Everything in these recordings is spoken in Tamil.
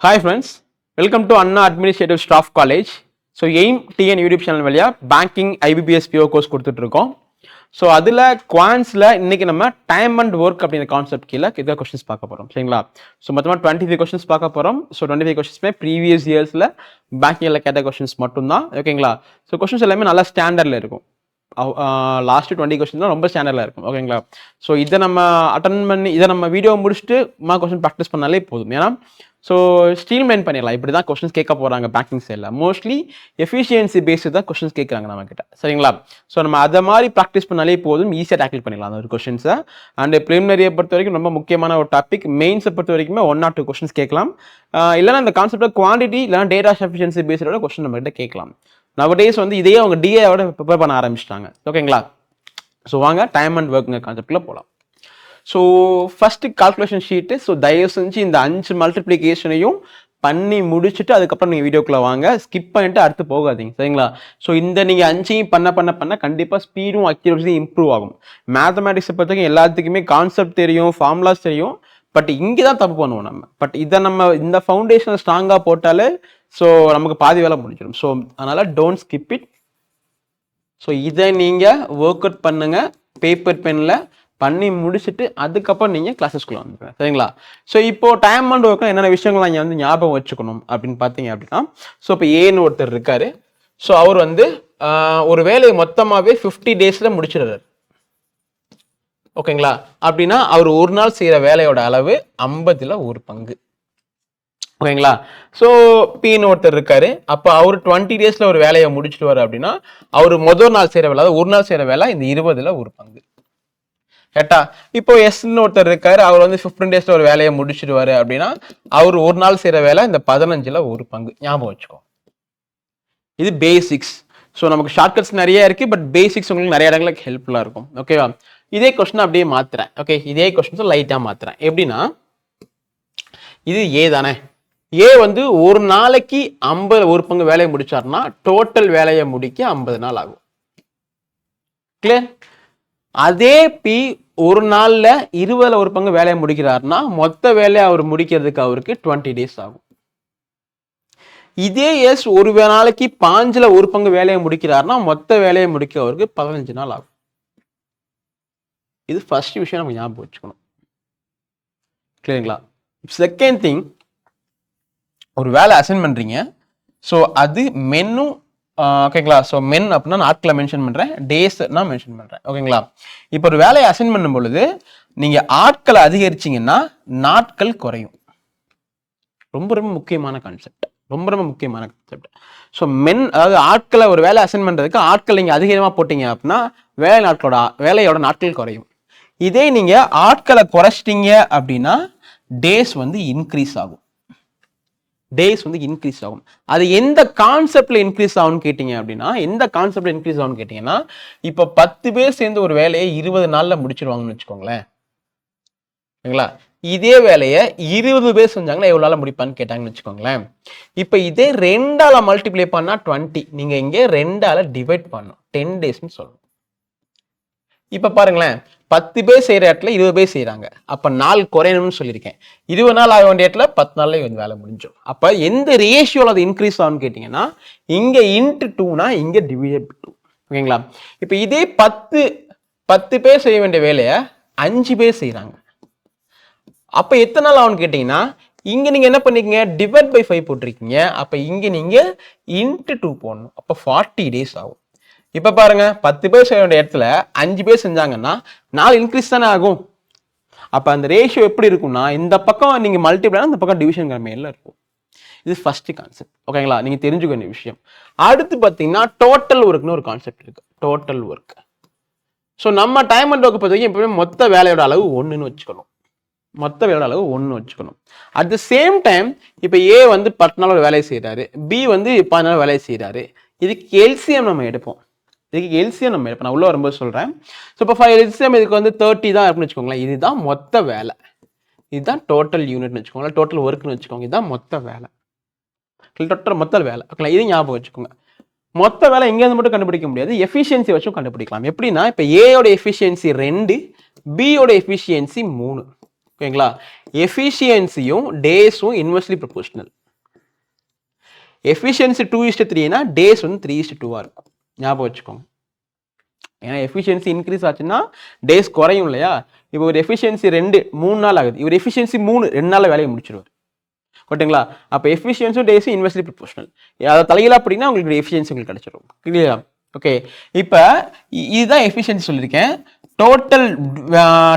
Hi friends, welcome to Anna Administrative Staff College. So AIM TN YouTube channel வழியா பேங்கிங் IBPS PO கோர்ஸ் கொடுத்துட்டு இருக்கோம். ஸோ அதில் குவான்ஸில் இன்னைக்கு நம்ம டைம் அண்ட் ஒர்க் அப்படிங்கிற கான்செப்ட் கீழே இதை கொஸ்டின்ஸ் பார்க்க போகிறோம் சரிங்களா. ஸோ மொத்தமாக 25 கொஸ்டின்ஸ் பார்க்க போகிறோம். ஸோ 25 கொஸ்டின்ஸ்மே ப்ரீவியஸ் இயர்ஸில் பேங்கிங்கில் கேட்ட கொஸ்டின்ஸ் மட்டும்தான் ஓகேங்களா. ஸோ கொஸ்டின்ஸ் எல்லாமே நல்லா ஸ்டாண்டர்டில் இருக்கும். லாஸ்ட் 20 கொஸ்டின் தான் ரொம்ப ஸ்டாண்டர்டில் இருக்கும் ஓகேங்களா. ஸோ இதை நம்ம அட்டன் பண்ணி இதை நம்ம வீடியோ முடிச்சுட்டு கொஸ்டின் ப்ராக்டிஸ் பண்ணாலே போதும். ஏன்னா ஸோ ஸ்டீல் மெயின் பண்ணிடலாம். இப்படி தான் கொஸ்டின்ஸ் கேட்க போகிறாங்க பேங்கிங் சைடில். மோஸ்ட்லி எஃபிஷியன்சி பேஸ்டு தான் கொஸ்டின்ஸ் கேட்குறாங்க நம்மக்கிட்ட சரிங்களா. ஸோ நம்ம அதை மாதிரி ப்ராக்டிஸ் பண்ணாலே போதும், ஈஸியாக டேக்கிள் பண்ணிடலாம் அந்த ஒரு கொஸ்டின்ஸை. அண்ட் ப்ரிலிமினரியை பொறுத்த வரைக்கும் ரொம்ப முக்கியமான ஒரு டாபிக். மெயின்ஸை பொறுத்த வரைக்குமே 1 or 2 கொஸ்டின்ஸ் கேட்கலாம். இல்லைனா இந்த கான்செப்ட் குவான்டிட்டி இல்லைனா டேட்டா எஃபிஷியன்சி பேஸ்டோட கொஸ்டின் நம்மகிட்ட கேட்கலாம். நவடேஸ் வந்து இதையே அவங்க டிஏவோட ப்ரிப்பேர் பண்ண ஆரம்பிச்சிட்டாங்க ஓகேங்களா. ஸோ வாங்க டைம் அண்ட் ஒர்க்குங்க கான்செப்டில் போகலாம். So first calculation sheet. So தயவு செஞ்சு இந்த 5 மல்டிப்ளிகேஷனையும் பண்ணி முடிச்சுட்டு அதுக்கப்புறம் நீங்கள் வீடியோக்குள்ளே வாங்க. ஸ்கிப் பண்ணிட்டு அடுத்து போகாதீங்க சரிங்களா. ஸோ இந்த நீங்கள் 5ஐயும் பண்ண கண்டிப்பாக ஸ்பீடும் அக்யூரஸியும் இம்ப்ரூவ் ஆகும். மேத்தமேட்டிக்ஸை பொறுத்தவரைக்கும் எல்லாத்துக்குமே கான்செப்ட் தெரியும், ஃபார்முலாஸ் தெரியும். பட் இங்கே தான் தப்பு பண்ணுவோம் நம்ம. பட் இதை நம்ம இந்த ஃபவுண்டேஷனை ஸ்ட்ராங்காக போட்டாலே ஸோ நமக்கு பாதி வேலை முடிஞ்சிடும். ஸோ அதனால் டோன்ட் ஸ்கிப் இட். ஸோ இதை நீங்கள் ஒர்க் அவுட் பண்ணுங்கள் பேப்பர் பெனில் பண்ணி முடிச்சுட்டு அதுக்கப்புறம் நீங்கள் கிளாஸஸ்குள்ளே வந்துடுங்க சரிங்களா. ஸோ இப்போ டைம் அண்ட் ஒர்க்கில் என்னென்ன விஷயங்கள் நீங்கள் வந்து ஞாபகம் வச்சுக்கணும் அப்படின்னு பார்த்தீங்க அப்படின்னா, ஸோ இப்போ ஏன்னு ஒருத்தர் இருக்காரு. ஸோ அவர் வந்து ஒரு வேலையை மொத்தமாகவே 50 days முடிச்சிடுறாரு ஓகேங்களா. அப்படின்னா அவர் ஒரு நாள் செய்கிற வேலையோட அளவு 50ல் 1 பங்கு ஓகேங்களா. ஸோ பின்னு ஒருத்தர் இருக்காரு. அப்போ அவர் 20 days ஒரு வேலையை முடிச்சுட்டு அப்படின்னா அவர் முதல் நாள் செய்கிற வேலை, அதாவது ஒரு நாள் செய்கிற வேலை இந்த 20ல் 1 பங்கு கேட்டா. இப்போ எஸ்ன்னு ஒருத்தர் இருக்காரு. அவர் வந்து 15 days ஒரு வேலையை முடிச்சிடுவாரு அப்படின்னா அவர் ஒரு நாள் செய்கிற வேலை இந்த 15ல் 1 பங்கு. ஞாபகம் வச்சுக்கோ, இது பேசிக்ஸ். ஸோ நமக்கு ஷார்ட்கட்ஸ் நிறைய இருக்கு, பட் பேசிக்ஸ் உங்களுக்கு நிறைய இடங்களுக்கு ஹெல்ப்ஃபுல்லாக இருக்கும் ஓகேவா. இதே கொஸ்டின் அப்படியே மாத்துறேன். ஓகே, இதே கொஸ்டின்ஸ் லைட்டாக மாத்துறேன். எப்படின்னா இது ஏ தானே. ஏ வந்து ஒரு நாளைக்கு 50ல் 1 பங்கு வேலையை முடிச்சாருன்னா டோட்டல் வேலையை முடிக்க 50 நாள் ஆகும். கிளியர். அதே பி ஒரு நாள்ல 20ல் 1 பங்கு வேலையை முடிக்கிறாருன்னா மொத்த வேலையை அவர் முடிக்கிறதுக்கு அவருக்கு 20 days ஆகும். இதே எஸ் ஒரு நாளைக்கு 5ல் 1 பங்கு வேலையை முடிக்கிறாருன்னா மொத்த வேலையை முடிக்க அவருக்கு 15 நாள் ஆகும். இது ஃபர்ஸ்ட் விஷயம் நம்ம ஞாபகம் வச்சுக்கணும். கிளியருங்களா. செகண்ட் திங், ஒரு வேலை அசைன் பண்றீங்க. ஸோ அது மென்னும் ஓகேங்களா. ஸோ மென் அப்படின்னா நாட்களை மென்ஷன் பண்றேன், டேஸ் நான் மென்ஷன் பண்றேன் ஓகேங்களா. இப்போ ஒரு வேலையை அசைன் பண்ணும் பொழுது நீங்க ஆட்களை அதிகரிச்சீங்கன்னா நாட்கள் குறையும். ரொம்ப ரொம்ப முக்கியமான கான்செப்ட், ரொம்ப முக்கியமான கான்செப்ட். ஸோ மென், அதாவது ஆட்களை ஒரு வேலை அசைன் பண்றதுக்கு ஆட்கள் நீங்க அதிகமாக போட்டீங்க அப்படின்னா வேலையோட நாட்கள் குறையும். இதே நீங்க ஆட்களை குறைச்சிட்டீங்க அப்படின்னா டேஸ் வந்து இன்க்ரீஸ் ஆகும். டேஸ் வந்து இன்க்ரீஸ் ஆகும். அது எந்த கான்செப்ட்ல இன்க்ரீஸ் ஆகும்னு கேட்டீங்க அப்படின்னா, எந்த கான்செப்ட்ல இன்க்ரீஸ் ஆகும்னு கேட்டீங்கன்னா, இப்போ 10 பேர் சேர்ந்து ஒரு வேலையை 20 நாள்ல முடிச்சிருவாங்கன்னு வச்சுக்கோங்களேன் சரிங்களா. இதே வேலையை 20 பேர் செஞ்சாங்கன்னா எவ்வளவு நாள் முடிப்பான்னு கேட்டாங்கன்னு வச்சுக்கோங்களேன். இப்போ இதே 2ஆல மல்டிப்ளை பண்ணா 20, நீங்க இங்கே 2ஆல டிவைட் பண்ணணும், 10 daysன்னு சொல்லணும். இப்ப பாருங்களேன், 10 பேர் செய்யற இடத்துல 20 பேர் செய்யறாங்க. அப்ப நாள் குறையணும்னு சொல்லியிருக்கேன். 20 நாள் ஆக வேண்டிய இடத்துல 10 நாள்ல வந்து வேலை முடிஞ்சோம். அப்ப எந்த ரேஷியோல அது இன்க்ரீஸ் ஆகும்னு கேட்டீங்கன்னா, இங்க இன்ட்டு 2னா இங்க டிவைட் 2 ஓகேங்களா. இப்ப இதே 10 பேர் செய்ய வேண்டிய வேலையை 5 பேர் செய்யறாங்க. அப்ப எத்தனை நாள் ஆகும்னு கேட்டீங்கன்னா, இங்க நீங்க என்ன பண்ணிக்கீங்க, டிவைட் பை 5 போட்டிருக்கீங்க. அப்ப இங்க நீங்க இன்ட்டு 2 போடணும். அப்ப 40 days ஆகும். இப்ப பாருங்க, 10 பேர் செய்ய வேண்டிய இடத்துல 5 பேர் செஞ்சாங்கன்னா நாள் இன்க்ரீஸ் தானே ஆகும். அப்ப அந்த ரேஷியோ எப்படி இருக்கும்னா, இந்த பக்கம் நீங்க மல்டிப்ளை, இந்த பக்கம் டிவிஷன் மேல இருக்கும். இது ஃபர்ஸ்ட் கான்செப்ட் ஓகேங்களா. நீங்க தெரிஞ்சுக்க வேண்டிய விஷயம். அடுத்து பாத்தீங்கன்னா டோட்டல் ஒர்க்னு ஒரு கான்செப்ட் இருக்கு. Total work. ஸோ நம்ம டைம் அண்ட் ஒர்க் பொறுத்தவரைக்கும் எப்பவுமே மொத்த வேலையோட அளவு 1ன்னு வச்சுக்கணும். மொத்த வேலையோட அளவு 1 வச்சுக்கணும். அட் த சேம் டைம் இப்போ ஏ வந்து 10 நாள் ஒரு வேலையை செய்யறாரு, பி வந்து 10 நாள் வேலையை செய்யறாரு. இதுக்கு எல்சிஎம் நம்ம எடுப்போம். நான் உள்ள வரும்போது சொல்றேன். ஸோ இப்போ எல்சிஎம் இதுக்கு வந்து 30 தான் இருக்குன்னு வச்சுக்கோங்களேன். இதுதான் மொத்த வேலை, இதுதான் டோட்டல் யூனிட்னு வச்சுக்கோங்களேன், டோட்டல் ஒர்க்னு வச்சுக்கோங்க. இதுதான் மொத்த வேலை, மொத்த வேலை ஓகேங்களா. இது ஞாபகம் வச்சுக்கோங்க. மொத்த வேலை எங்கேருந்து மட்டும் கண்டுபிடிக்க முடியாது, எஃபிஷியன்சி வச்சும் கண்டுபிடிக்கலாம். எப்படின்னா, இப்போ ஏயோட எஃபிஷியன்சி 2, பியோட எஃபிஷியன்சி 3 ஓகேங்களா. எஃபிஷியன்சியும் டேஸும் இன்வெர்ஸ்லி ப்ரொபோஷனல். எஃபிஷியன்சி 2:3னா டேஸ் வந்து 3:2 இருக்கும். ஞாபகம் வச்சுக்கோங்க. ஏன்னா எஃபிஷியன்சி இன்க்ரீஸ் ஆச்சுன்னா டேஸ் குறையும் இல்லையா. இப்போ ஒரு எஃபிஷியன்சி 3 நாள் ஆகுது, இவர் எஃபிஷியன்சி 2 நாள் வேலையை முடிச்சிருவார். ஓகேங்களா. அப்போ எஃபிஷியன்ஸும் டேஸும் இன்வெர்ஸ்லி ப்ரொபோஷனல். அதை தலையில அப்படின்னா உங்களுக்கு எஃபிஷியன்சி உங்களுக்கு கிடைச்சிடும். கிளியரா? ஓகே. இப்போ இதுதான் எஃபிஷியன்சி சொல்லியிருக்கேன்.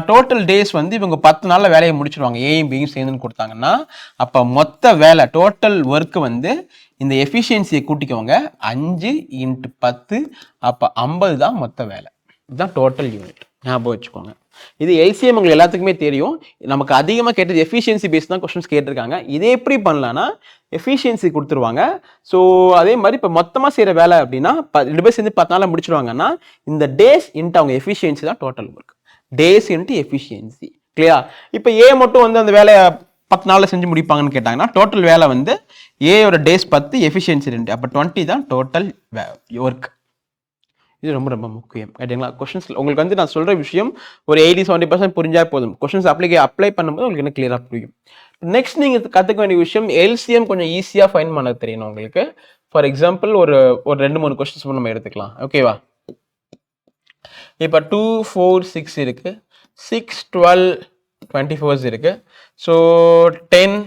டோட்டல் டேஸ் வந்து இவங்க 10 நாளில் வேலையை முடிச்சிருவாங்க, ஏயும் பியும் சேர்ந்துன்னு கொடுத்தாங்கன்னா. அப்போ மொத்த வேலை டோட்டல் ஒர்க்கு வந்து இந்த எஃபிஷியன்சியை கூட்டிக்கோங்க, 5 × 10, அப்போ 50 தான் மொத்த வேலை. இதுதான் டோட்டல் யூனிட். ஞாபகம் வச்சுக்கோங்க. இது எல்சிஎம் உங்களுக்கு எல்லாத்துக்குமே தெரியும். நமக்கு அதிகமாக கேட்டது எஃபிஷியன்சி பேஸ் தான் கொஸ்டின்ஸ் கேட்டிருக்காங்க. இதே எப்படி பண்ணலான்னா எஃபிஷியன்சி கொடுத்துருவாங்க. ஸோ அதே மாதிரி இப்போ மொத்தமாக செய்கிற வேலை அப்படின்னா 2 பேர் சேர்ந்து 10 நாளில் முடிச்சிருவாங்கன்னா இந்த டேஸ் இன்ட்டு அவங்க எஃபிஷியன்சி தான் total work. Days into efficiency. கிளியரா? இப்போ ஏ மட்டும் வந்து அந்த வேலையை 10 நாளில் செஞ்சு முடிப்பாங்கன்னு கேட்டாங்கன்னா டோட்டல் வேலை வந்து ஏயோட டேஸ் 10, எஃபிஷியன்சி 2, அப்போ 20 தான் டோட்டல் ஒர்க். இது ரொம்ப ரொம்ப முக்கியம். ரைட்டுங்களா? கொஸ்டின்ஸ் உங்களுக்கு வந்து நான் சொல்கிற விஷயம் ஒரு 80-70% புரிஞ்சால் போதும். கொஸ்டின்ஸ் அப்ளை பண்ணும்போது உங்களுக்கு என்ன கிளியராக புரியும். நெக்ஸ்ட் நீங்கள் கற்றுக்க வேண்டிய விஷயம் எல்சிஎம் கொஞ்சம் ஈஸியாக ஃபைண்ட் பண்ண தெரியணும் உங்களுக்கு. ஃபார் எக்ஸாம்பிள் ஒரு 2-3 கொஸ்டின்ஸ் நம்ம எடுத்துக்கலாம். ஓகேவா? இப்போ 2, 4, 6 இருக்குது. 6, 12, 24 இருக்குது. ஸோ 10,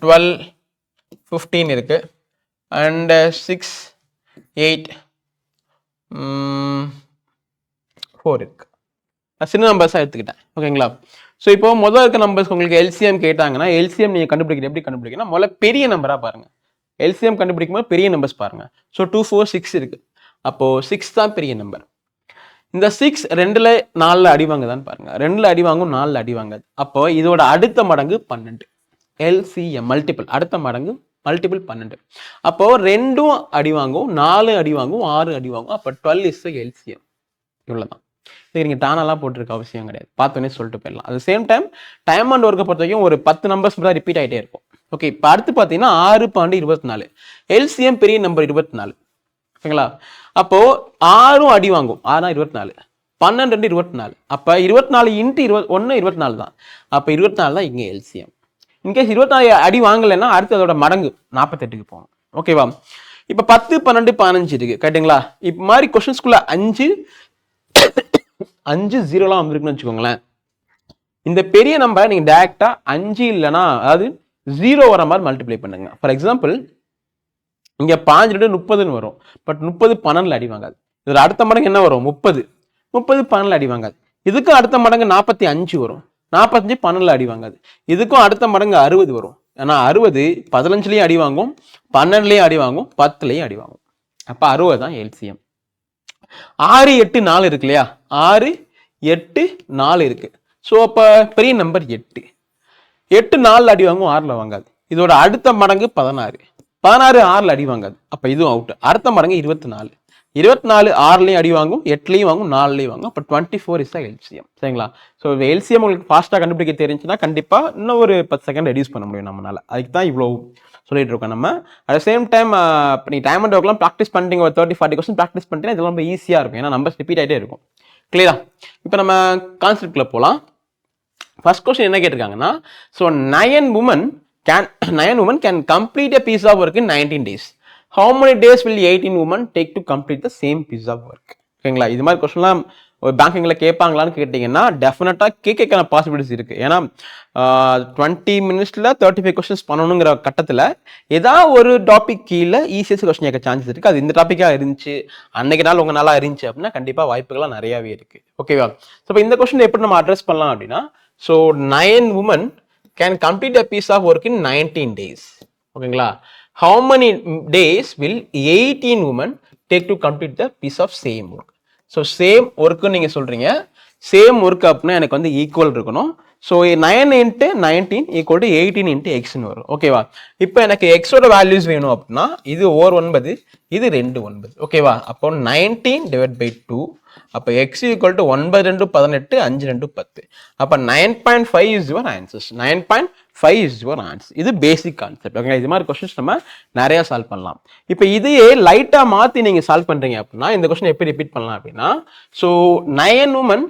12, 15 இருக்குது. அண்ட் 6, 8, 4 இருக்கு. நான் சின்ன நம்பர்ஸாக எடுத்துக்கிட்டேன். ஓகேங்களா? ஸோ இப்போ முதல் இருக்க நம்பர்ஸ் உங்களுக்கு எல்சிஎம் கேட்டாங்கன்னா எல்சிஎம் நீங்கள் கண்டுபிடிக்கிற எப்படி கண்டுபிடிக்கணும், முதல்ல பெரிய நம்பராக பாருங்கள். எல்சிஎம் கண்டுபிடிக்கும் போது பெரிய நம்பர்ஸ் பாருங்கள். ஸோ 2, 4, 6 இருக்குது. அப்போது 6 தான் பெரிய நம்பர். இந்த 6 2ல் 4ல் அடி வாங்குதான்னு பாருங்கள். 2ல் அடி வாங்கும், 4ல் அடி வாங்காது. அப்போ இதோட அடுத்த மடங்கு 12. எல்சிஎம் மல்டிபிள், அடுத்த மடங்கு மல்டிபிள் 12. அப்போ 2ம் அடி வாங்கும், 4 அடி வாங்கும், 6 அடி வாங்கும். அப்போ 12 இஸ் எல்சிஎம். இவ்வளோதான். இதுக்கு நீங்கள் டானெல்லாம் போட்டிருக்க அவசியம் கிடையாது, பார்த்தோன்னே சொல்லிட்டு போயிடலாம். அது சேம் டைம் அண்ட் ஒர்க்கை பொறுத்த வரைக்கும் ஒரு 10 நம்பர்ஸ் தான் ரிப்பீட் ஆகிட்டே இருக்கும். ஓகே. இப்போ அடுத்து பார்த்தீங்கன்னா 6, 12, 24. எல்சிஎம் பெரிய நம்பர் 24. ஓகேங்களா? அப்போ 6ம் அடி வாங்கும், 6 24, 12, 2, 24. அப்போ 24 × 21 24 தான். அப்போ 24 தான் இங்கே எல்சிஎம். இன்கேஸ் 24 அடி வாங்கலைன்னா அடுத்து அதோட மடங்கு 48க்கு போகணும். ஓகேவா? இப்போ 10, 12, 15 இருக்கு. கரெக்டுங்களா? இப்போ மாதிரி கொஸ்டின்ஸ்குள்ள 5 0லாம் வந்துருக்குன்னு வச்சுக்கோங்களேன். இந்த பெரிய நம்பரை நீங்கள் டேரெக்டாக 5 இல்லைன்னா அதாவது 0 வர மாதிரி மல்டிப்ளை பண்ணுங்க. ஃபார் எக்ஸாம்பிள் இங்கே 5 × 30ன்னு வரும். பட் 30 12ல் அடி வாங்காது. இதோட அடுத்த மடங்கு என்ன வரும்? 30 12ல் அடி வாங்காது. இதுக்கும் அடுத்த மடங்கு 45 வரும். 45 12ல் அடி வாங்காது. இதுக்கும் அடுத்த மடங்கு 60 வரும். ஏன்னா 60 15லையும் அடி வாங்கும், 12லையும் அடி வாங்கும், 10லையும் அடி வாங்கும். அப்போ 60 தான் எல்சிஎம். 6, 8, 4 இருக்கு இல்லையா? 6, 8, 4 இருக்கு. ஸோ அப்போ பெரிய நம்பர் 8. 8 4ல் அடி வாங்கும், 6ல் வாங்காது. இதோட அடுத்த மடங்கு 16. 16 6ல் அடி வாங்காது. அப்போ இதுவும் அவுட். அடுத்த மடங்கு 24. 24 6லையும் அடி வாங்கும், 8லையும் வாங்கும், 4லையும் வாங்கும். அப்போ 24 இஸ் எல்சிஎம். சரிங்களா? ஸோ எல்சிஎம் உங்களுக்கு ஃபாஸ்ட்டாக கண்டுபிடிக்க தெரிஞ்சுன்னா கண்டிப்பாக இன்னும் ஒரு 10 செகண்ட் ரெடியூஸ் பண்ண முடியும் நம்மளால. அதுக்கு தான் இவ்வளோ சொல்லிட்டு இருக்கோம் நம்ம. அட் சேம் டைம் இப்போ நீங்கள் டைம் அண்ட் ஒர்க்லாம் ப்ராக்டிஸ் பண்ணிட்டீங்க, ஒரு 30-40 கொஸ்டின் ப்ராக்டிஸ் பண்ணிட்டீங்கன்னா இதெல்லாம் ரொம்ப ஈஸியாக இருக்கும். ஏன்னா நம்பர்ஸ் ரிப்பீட் ஆகிட்டே இருக்கும். கிளியரா? இப்போ நம்ம கான்செப்ட்குள்ள போகலாம். ஃபர்ஸ்ட் கொஸ்டின் என்ன கேட்டிருக்காங்கன்னா, so 9 women can complete a piece of work in 19 days. How many days will 18 women take to complete the same piece of work? ஓகேங்களா? இது மாதிரி கொஸ்டின்லாம் ஒரு பேங்கிங்கில் கேட்பாங்களான்னு கேட்டிங்கன்னா டெஃபினட்டாக கேட்கக்கான பாசிபிலிட்டிஸ் இருக்குது. ஏன்னா 20 minutesல 35 கொஸ்டின்ஸ் பண்ணணுங்கிற கட்டத்தில் ஏதாவது ஒரு டாபிக் கீழே ஈஸியஸ்ட் கொஸ்டின் கேட்க சான்சஸ் இருக்குது. அது இந்த டாப்பிக்காக இருந்துச்சு, அன்னைக்கு நாள் உங்கள் நாளாக இருந்துச்சு அப்படின்னா கண்டிப்பாக வாய்ப்புகள்லாம் நிறையாவே இருக்குது. ஓகேவா? ஸோ இப்போ இந்த கொஸ்டின் எப்படி நம்ம அட்ரஸ் பண்ணலாம் அப்படின்னா, so 9 women can complete a piece of work in 19 days. ஓகேங்களா? How many days will 18 women take to complete the piece of same work? So same ஒர்க்குன்னு நீங்கள் சொல்கிறீங்க. சேம் ஒர்க் அப்படின்னா எனக்கு வந்து ஈக்குவல் இருக்கணும். ஸோ 9 × 19 = 18 × எக்ஸ்ன்னு வரும். ஓகேவா? இப்போ எனக்கு எக்ஸோட வேல்யூஸ் வேணும் அப்படின்னா இது 9, இது 2 9. ஓகேவா? அப்போ 19/2. அப்போ x = 9 × 2 18, 5 × 2 10. அப்போ 9.5 is your answers. 9.5 is your answer. இது பேசிக் கான்செப்ட். ஓகேங்களா? இது மாதிரி கொஸ்டின்ஸ் நம்ம நிறையா சால்வ் பண்ணலாம். இப்போ இதையே லைட்டாக மாற்றி நீங்கள் சால்வ் பண்ணுறீங்க அப்படின்னா இந்த கொஸ்டின் எப்படி ரிப்பீட் பண்ணலாம் அப்படின்னா, ஸோ 9 women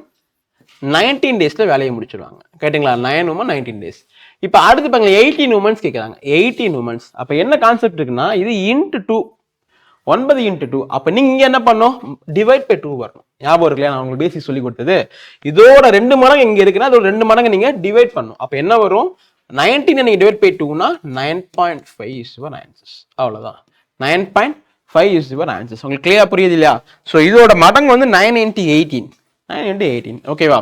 19 டேஸில் வேலையை முடிச்சிடுவாங்க. கேட்டிங்களா? 9 உமன் 19 டேஸ். இப்போ அடுத்து பாருங்க 18 உமன்ஸ் கேட்குறாங்க. 18 உமன்ஸ். அப்போ என்ன கான்செப்ட் இருக்குன்னா இது இன்ட்டு 2, 9 இன்ட்டு 2. அப்போ நீங்கள் இங்கே என்ன பண்ணணும்? டிவைட் பை 2 வரணும். ஞாபகம் இருக்கு இல்லையா? நான் உங்களுக்கு பேசிக் சொல்லி கொடுத்தது. இதோட 2 மடங்கு இங்கே இருக்குன்னா அதோட 2 மடங்கு நீங்கள் டிவைட் பண்ணணும். அப்போ என்ன வரும்? 19 நீங்கள் டிவைட் பை 2னா 9.5 இஸ் யுவர் ஆன்சர்ஸ். அவ்வளோதான். 9.5 இஸ் யுவர் ஆன்சர்ஸ். உங்களுக்கு கிளியரா புரியுது இல்லையா? ஸோ இதோட மடங்கு வந்து 9 இன்ட்டு 18. 9 into 18. ஓகேவா?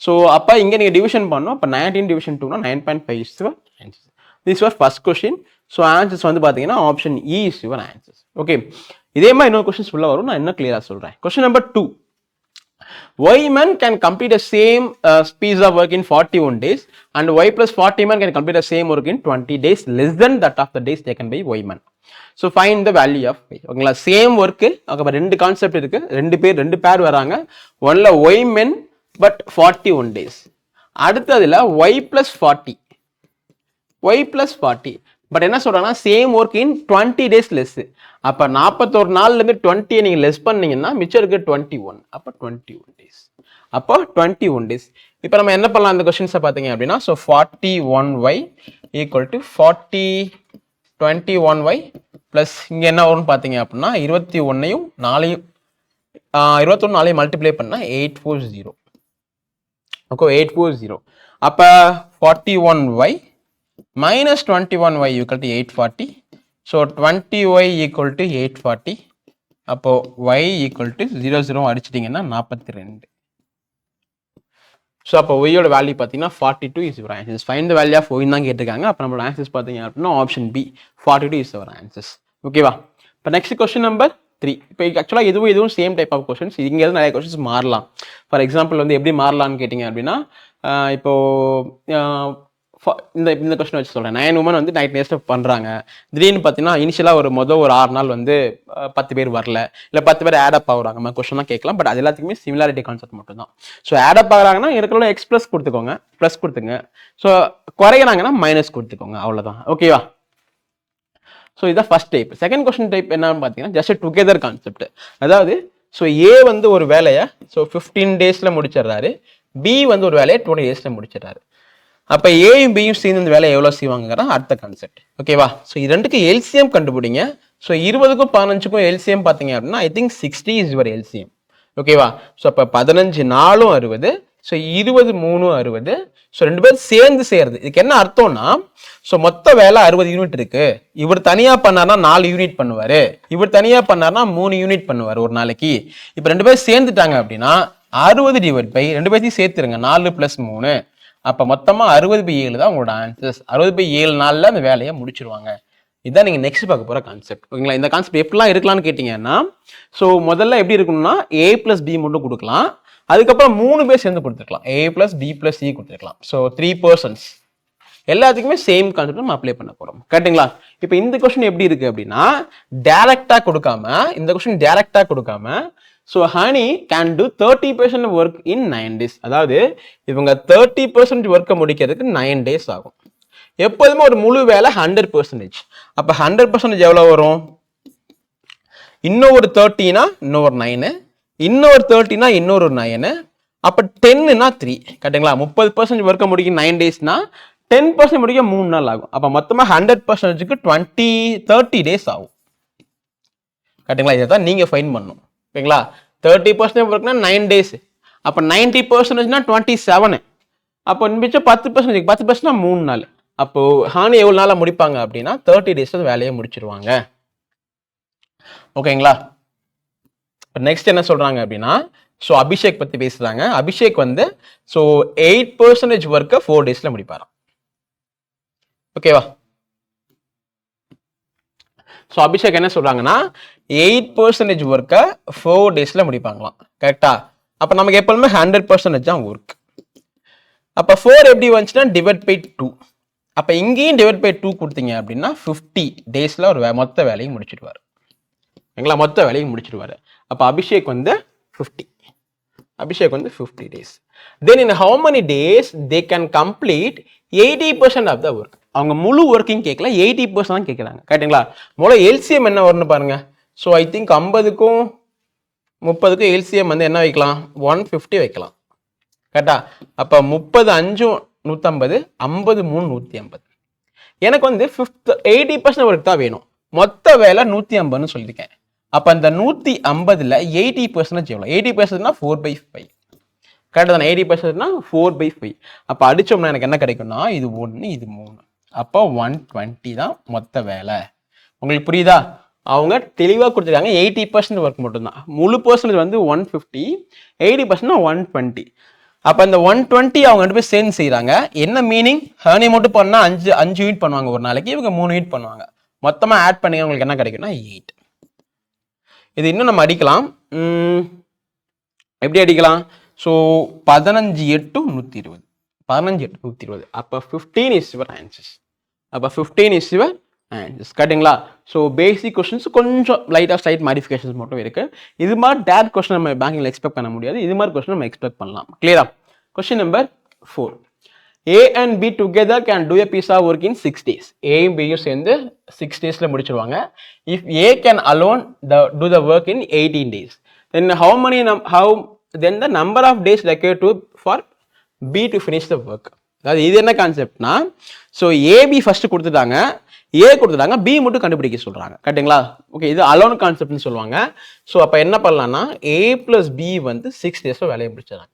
ஸோ அப்போ இங்கே நீங்கள் டிவிஷன் பண்ணணும். அப்போ 19 division 2னா 9.5 is your answers. This was first question. So answers வந்து பார்த்தீங்கன்னா option E is your answers. Okay, இதே மாதிரி இன்னொரு கொஸ்டின்ஸ் ஃபுல்லாக வரும். நான் இன்னும் கிளியராக சொல்கிறேன். Question number 2. Y men can complete the same piece of work in 41 days and Y plus 40 men can complete the same work in 20 days less than that of the days taken by Y men. So find the value of Y. ஓகேங்களா? Same work. அப்போ ரெண்டு கான்செப்ட் இருக்கு. ரெண்டு பேர் வராங்க. ஒன்ல Y men but 41 days. அடுத்ததுல Y plus 40. Y plus 40. But என்ன சொல்றாங்கன்னா சேம் ஒர்க் இன் 20 டேஸ் லெஸ். அப்போ 41 நாள்லேருந்து 20 நீங்கள் லெஸ் பண்ணீங்கன்னா மிச்சம் இருக்கு 21. அப்போ 21 டேஸ். அப்போ 21 டேஸ். இப்போ நம்ம என்ன பண்ணலாம் இந்த கொஸ்டின்ஸை பார்த்தீங்க அப்படின்னா, so 41y equal to 21y plus இங்கே என்ன வரும்னு பார்த்தீங்க அப்படின்னா 21ஐயும் 4 மல்டிப்ளை பண்ணால் 840. ஓகே, 840. அப்போ 41y minus 21y equal to 840. So 20y equal to 840. அப்போ y equal to 00 அடிச்சிட்டிங்கன்னா 42. ஸோ அப்போ ஒய்யோட வேல்யூ பார்த்தீங்கன்னா 42 is your answers. Find the value of y தான் கேட்டிருக்காங்க. அப்போ நம்மளோட ஆன்சர்ஸ் பார்த்தீங்க அப்படின்னா option B 42 is your answers. ஓகேவா? இப்போ நெக்ஸ்ட் கொஸ்டின் நம்பர் 3. இப்போ ஆக்சுவலாக இதுவும் சேம் டைப் ஆஃப் கொஸ்டின்ஸ். இங்கே நிறைய கொஸ்டின்ஸ் மாறலாம். ஃபார் எக்ஸாம்பிள் வந்து எப்படி மாறலாம்னு கேட்டிங்க அப்படின்னா, இப்போ இந்த கொஸ்டின் வச்சு சொல்கிறேன். 9 உமன் வந்து நைட் டேஸ்ட் பண்ணுறாங்க. திடீர்னு பார்த்தீங்கன்னா இனிஷியலாக ஒரு 6 நாள் வந்து 10 பேர் வரல, இல்லை 10 பேர் ஆடப் ஆகுறாங்க. கொஸ்டின் தான் கேட்கலாம். பட் அது எல்லாத்துக்குமே சிமிலாரிட்டி கான்செப்ட் மட்டும் தான். ஸோ ஆடப் ஆகுறாங்கன்னா இருக்கிற எக்ஸ் ப்ளஸ் கொடுத்துக்கோங்க, ப்ளஸ் கொடுத்துங்க. ஸோ குறையிறாங்கன்னா மைனஸ் கொடுத்துக்கோங்க. அவ்வளோதான். ஓகேவா? ஸோ இதான் first type. Second question type என்னன்னு பார்த்தீங்கன்னா ஜஸ்ட் டுகெதர் கான்செப்ட். அதாவது ஸோ ஏ வந்து ஒரு வேலையை 15 டேஸில் முடிச்சிடுறாரு, பி வந்து ஒரு வேலையை 20 டேஸில் முடிச்சிடுறாரு. அப்போ ஏயும் பியும் சேர்ந்து இந்த வேலையை எவ்வளோ செய்வாங்க அடுத்த கான்செப்ட். ஓகேவா? ஸோ இது ரெண்டுக்கு எல்சிஎம் கண்டுபிடிங்க. ஸோ 20க்கும் 15க்கும் எல்சிஎம் பார்த்தீங்க அப்படின்னா I think 60 is your LCM. ஓகேவா? ஸோ அப்போ 15 4 60. ஸோ 20 3 60. ஸோ 2 பேரும் சேர்ந்து செய்யறது. இதுக்கு என்ன அர்த்தம்னா, ஸோ மொத்த வேலை 60 யூனிட் இருக்கு. இவர் தனியாக பண்ணார்னா 4 யூனிட் பண்ணுவார், இவர் தனியாக பண்ணார்னா 3 யூனிட் பண்ணுவார் ஒரு நாளைக்கு. இப்போ 2 பேரும் சேர்ந்துட்டாங்க அப்படின்னா 60 டிவைட் பை 2 பேர்த்தையும் சேர்த்துருங்க, 4 + 3. அப்போ மொத்தமாக 60/7 தான் உங்களோட ஆன்சர்ஸ். 60/7 நாளில் அந்த வேலையை முடிச்சிருவாங்க. இதுதான் நீங்கள் நெக்ஸ்ட் பார்க்க போகிற கான்செப்ட். ஓகேங்களா? இந்த கான்செப்ட் எப்படிலாம் இருக்கலாம்னு கேட்டிங்கன்னா, ஸோ முதல்ல எப்படி இருக்கணும்னா A + B மட்டும் கொடுக்கலாம். அதுக்கப்புறம் 3 பேர் சேர்ந்து கொடுத்துருக்கலாம். A + B + C கொடுத்துருக்கலாம். So 3 persons. எல்லாத்துக்குமே சேம் கான்செப்ட் நம்ம அப்ளை பண்ண போகிறோம். கரெக்டுங்களா? இப்போ இந்த கொஸ்டின் எப்படி இருக்குது அப்படின்னா, டேரெக்டாக கொடுக்காம, இந்த கொஸ்டின் டேரெக்டாக கொடுக்காம, so honey can do 30% work in 9 days. அதாவது இவங்க 30% ஒர்க்கை முடிக்கிறதுக்கு 9 days ஆகும். எப்போதுமே ஒரு முழு வேலை 100%. அப்போ 100% எவ்வளோ வரும்? இன்னொரு 30னா இன்னொரு 9, இன்னொரு 30னா இன்னொரு 9, அப்போ 10னா 3. கரெக்டுங்களா? 30% ஒர்க்கை முடிக்க 9 daysனா 10% முடிக்க 3 நாள் ஆகும். அப்போ மொத்தமாக 100%க்கு 30 days ஆகும். கரெக்டுங்களா? இதை தான் நீங்கள் ஃபைன் பண்ணணும். ஓகேங்களா? 30% ஒர்க்னா 9 days. அப்போ 90%னா 27. அப்போ மிச்சம் 10%, 10%னா 3 நாள். அப்போ ஹானி எவ்வளோ நாளாக முடிப்பாங்க அப்படின்னா 30 days வேலையை முடிச்சிருவாங்க. ஓகேங்களா? நெக்ஸ்ட் என்ன சொல்றாங்க அப்படின்னா, ஸோ அபிஷேக் பற்றி பேசுறாங்க. அபிஷேக் வந்து ஸோ 8% ஒர்க்கை 4 daysல முடிப்பாராம். ஓகேவா? ஸோ அபிஷேக் என்ன சொல்றாங்கன்னா 8% ஒர்க்கை 4 daysல முடிப்பாங்களாம். கரெக்டா? அப்போ நமக்கு எப்பவுமே 100% தான் ஒர்க். அப்போ 4 எப்படி வந்துச்சுன்னா டிவைட் பை 2. அப்போ இங்கேயும் டிவைட் பை 2 கொடுத்தீங்க அப்படின்னா 50 daysல ஒரு மொத்த வேலையை முடிச்சிடுவார். ஓகேங்களா? மொத்த வேலையை முடிச்சிடுவார். அப்போ அபிஷேக் வந்து 50. அபிஷேக் வந்து 50 days. Then in how many days they can complete 80% of the work. அவங்க முழு ஒர்க்கிங் கேட்கல, 80% தான் கேட்குறாங்க. கரெக்டுங்களா? முதல்ல எல்சிஎம் என்ன வரும்னு பாருங்க. ஸோ ஐ திங்க் 50க்கும் 30க்கும் எல்சிஎம் வந்து என்ன வைக்கலாம்? 150 வைக்கலாம். கரெக்டா? அப்போ 30 5 150, 50 3 150. எனக்கு வந்து 80% ஒர்க் தான் வேணும். மொத்த வேலை 150ன்னு சொல்லியிருக்கேன். அப்போ அந்த 150ல் 80% எவ்வளோ? 80%னா 4/5. கரெக்டாக தானே? 80%னா 4/5. அப்போ அடித்தோம்னா எனக்கு என்ன கிடைக்கும்னா இது 1 இது 3. அப்போ 120 தான் மொத்த வேலை. உங்களுக்கு புரியுதா? அவங்க தெளிவாக கொடுத்துருக்காங்க 80% ஒர்க் மட்டும்தான். முழு பர்சன்டேஜ் வந்து 150, 80% 120. அப்போ இந்த 120 அவங்க 2 பேர் சேர்ந்து செய்கிறாங்க. என்ன மீனிங்? ஹர்னி மட்டும் பண்ணால் 5 யூனிட் பண்ணுவாங்க ஒரு நாளைக்கு, இவங்க 3 யூனிட் பண்ணுவாங்க. மொத்தமாக ஆட் பண்ணி உங்களுக்கு என்ன கிடைக்கும்னா 8. இது இன்னும் நம்ம அடிக்கலாம். எப்படி அடிக்கலாம்? ஸோ 15 8 120. 15 8 120. அப்போ 15 இஸ் யுவர் ஆன்சர்ஸ். அப்போ 15 இஸ் யுவர் ஆன்சர்ஸ். கரெக்டுங்களா? ஸோ பேசிக் கொஸ்டின்ஸ் கொஞ்சம் லைட்டாக ஸ்லைட் மாடிஃபிகேஷன்ஸ் மட்டும் இருக்கு. இது மாதிரி டேரக்ட் கொஸ்டின் நம்ம பேங்கிங்கில் எக்ஸ்பெக்ட் பண்ண முடியாது. இது மாதிரி கொஸ்டின் நம்ம எக்ஸ்பெக்ட் பண்ணலாம். கிளியரா? Question number 4. A and B together can do a piece of work in 6 days. A and B சேர்ந்து 6 daysல முடிச்சிருவாங்க. If A can alone do the work in 18 days, then then the number of days required for B to finish the work. அதாவது இது என்ன கான்செப்ட்னா, ஸோ ஏபி ஃபர்ஸ்ட் கொடுத்துட்டாங்க, ஏ கொடுத்துட்டாங்க, பி மட்டும் கண்டுபிடிக்க சொல்றாங்க. கரெக்டுங்களா? ஓகே, இது அலோன் கான்செப்ட்னு சொல்லுவாங்க. ஸோ அப்போ என்ன பண்ணலாம்னா A + B வந்து 6 daysல வேலையை முடிச்சிடறாங்க.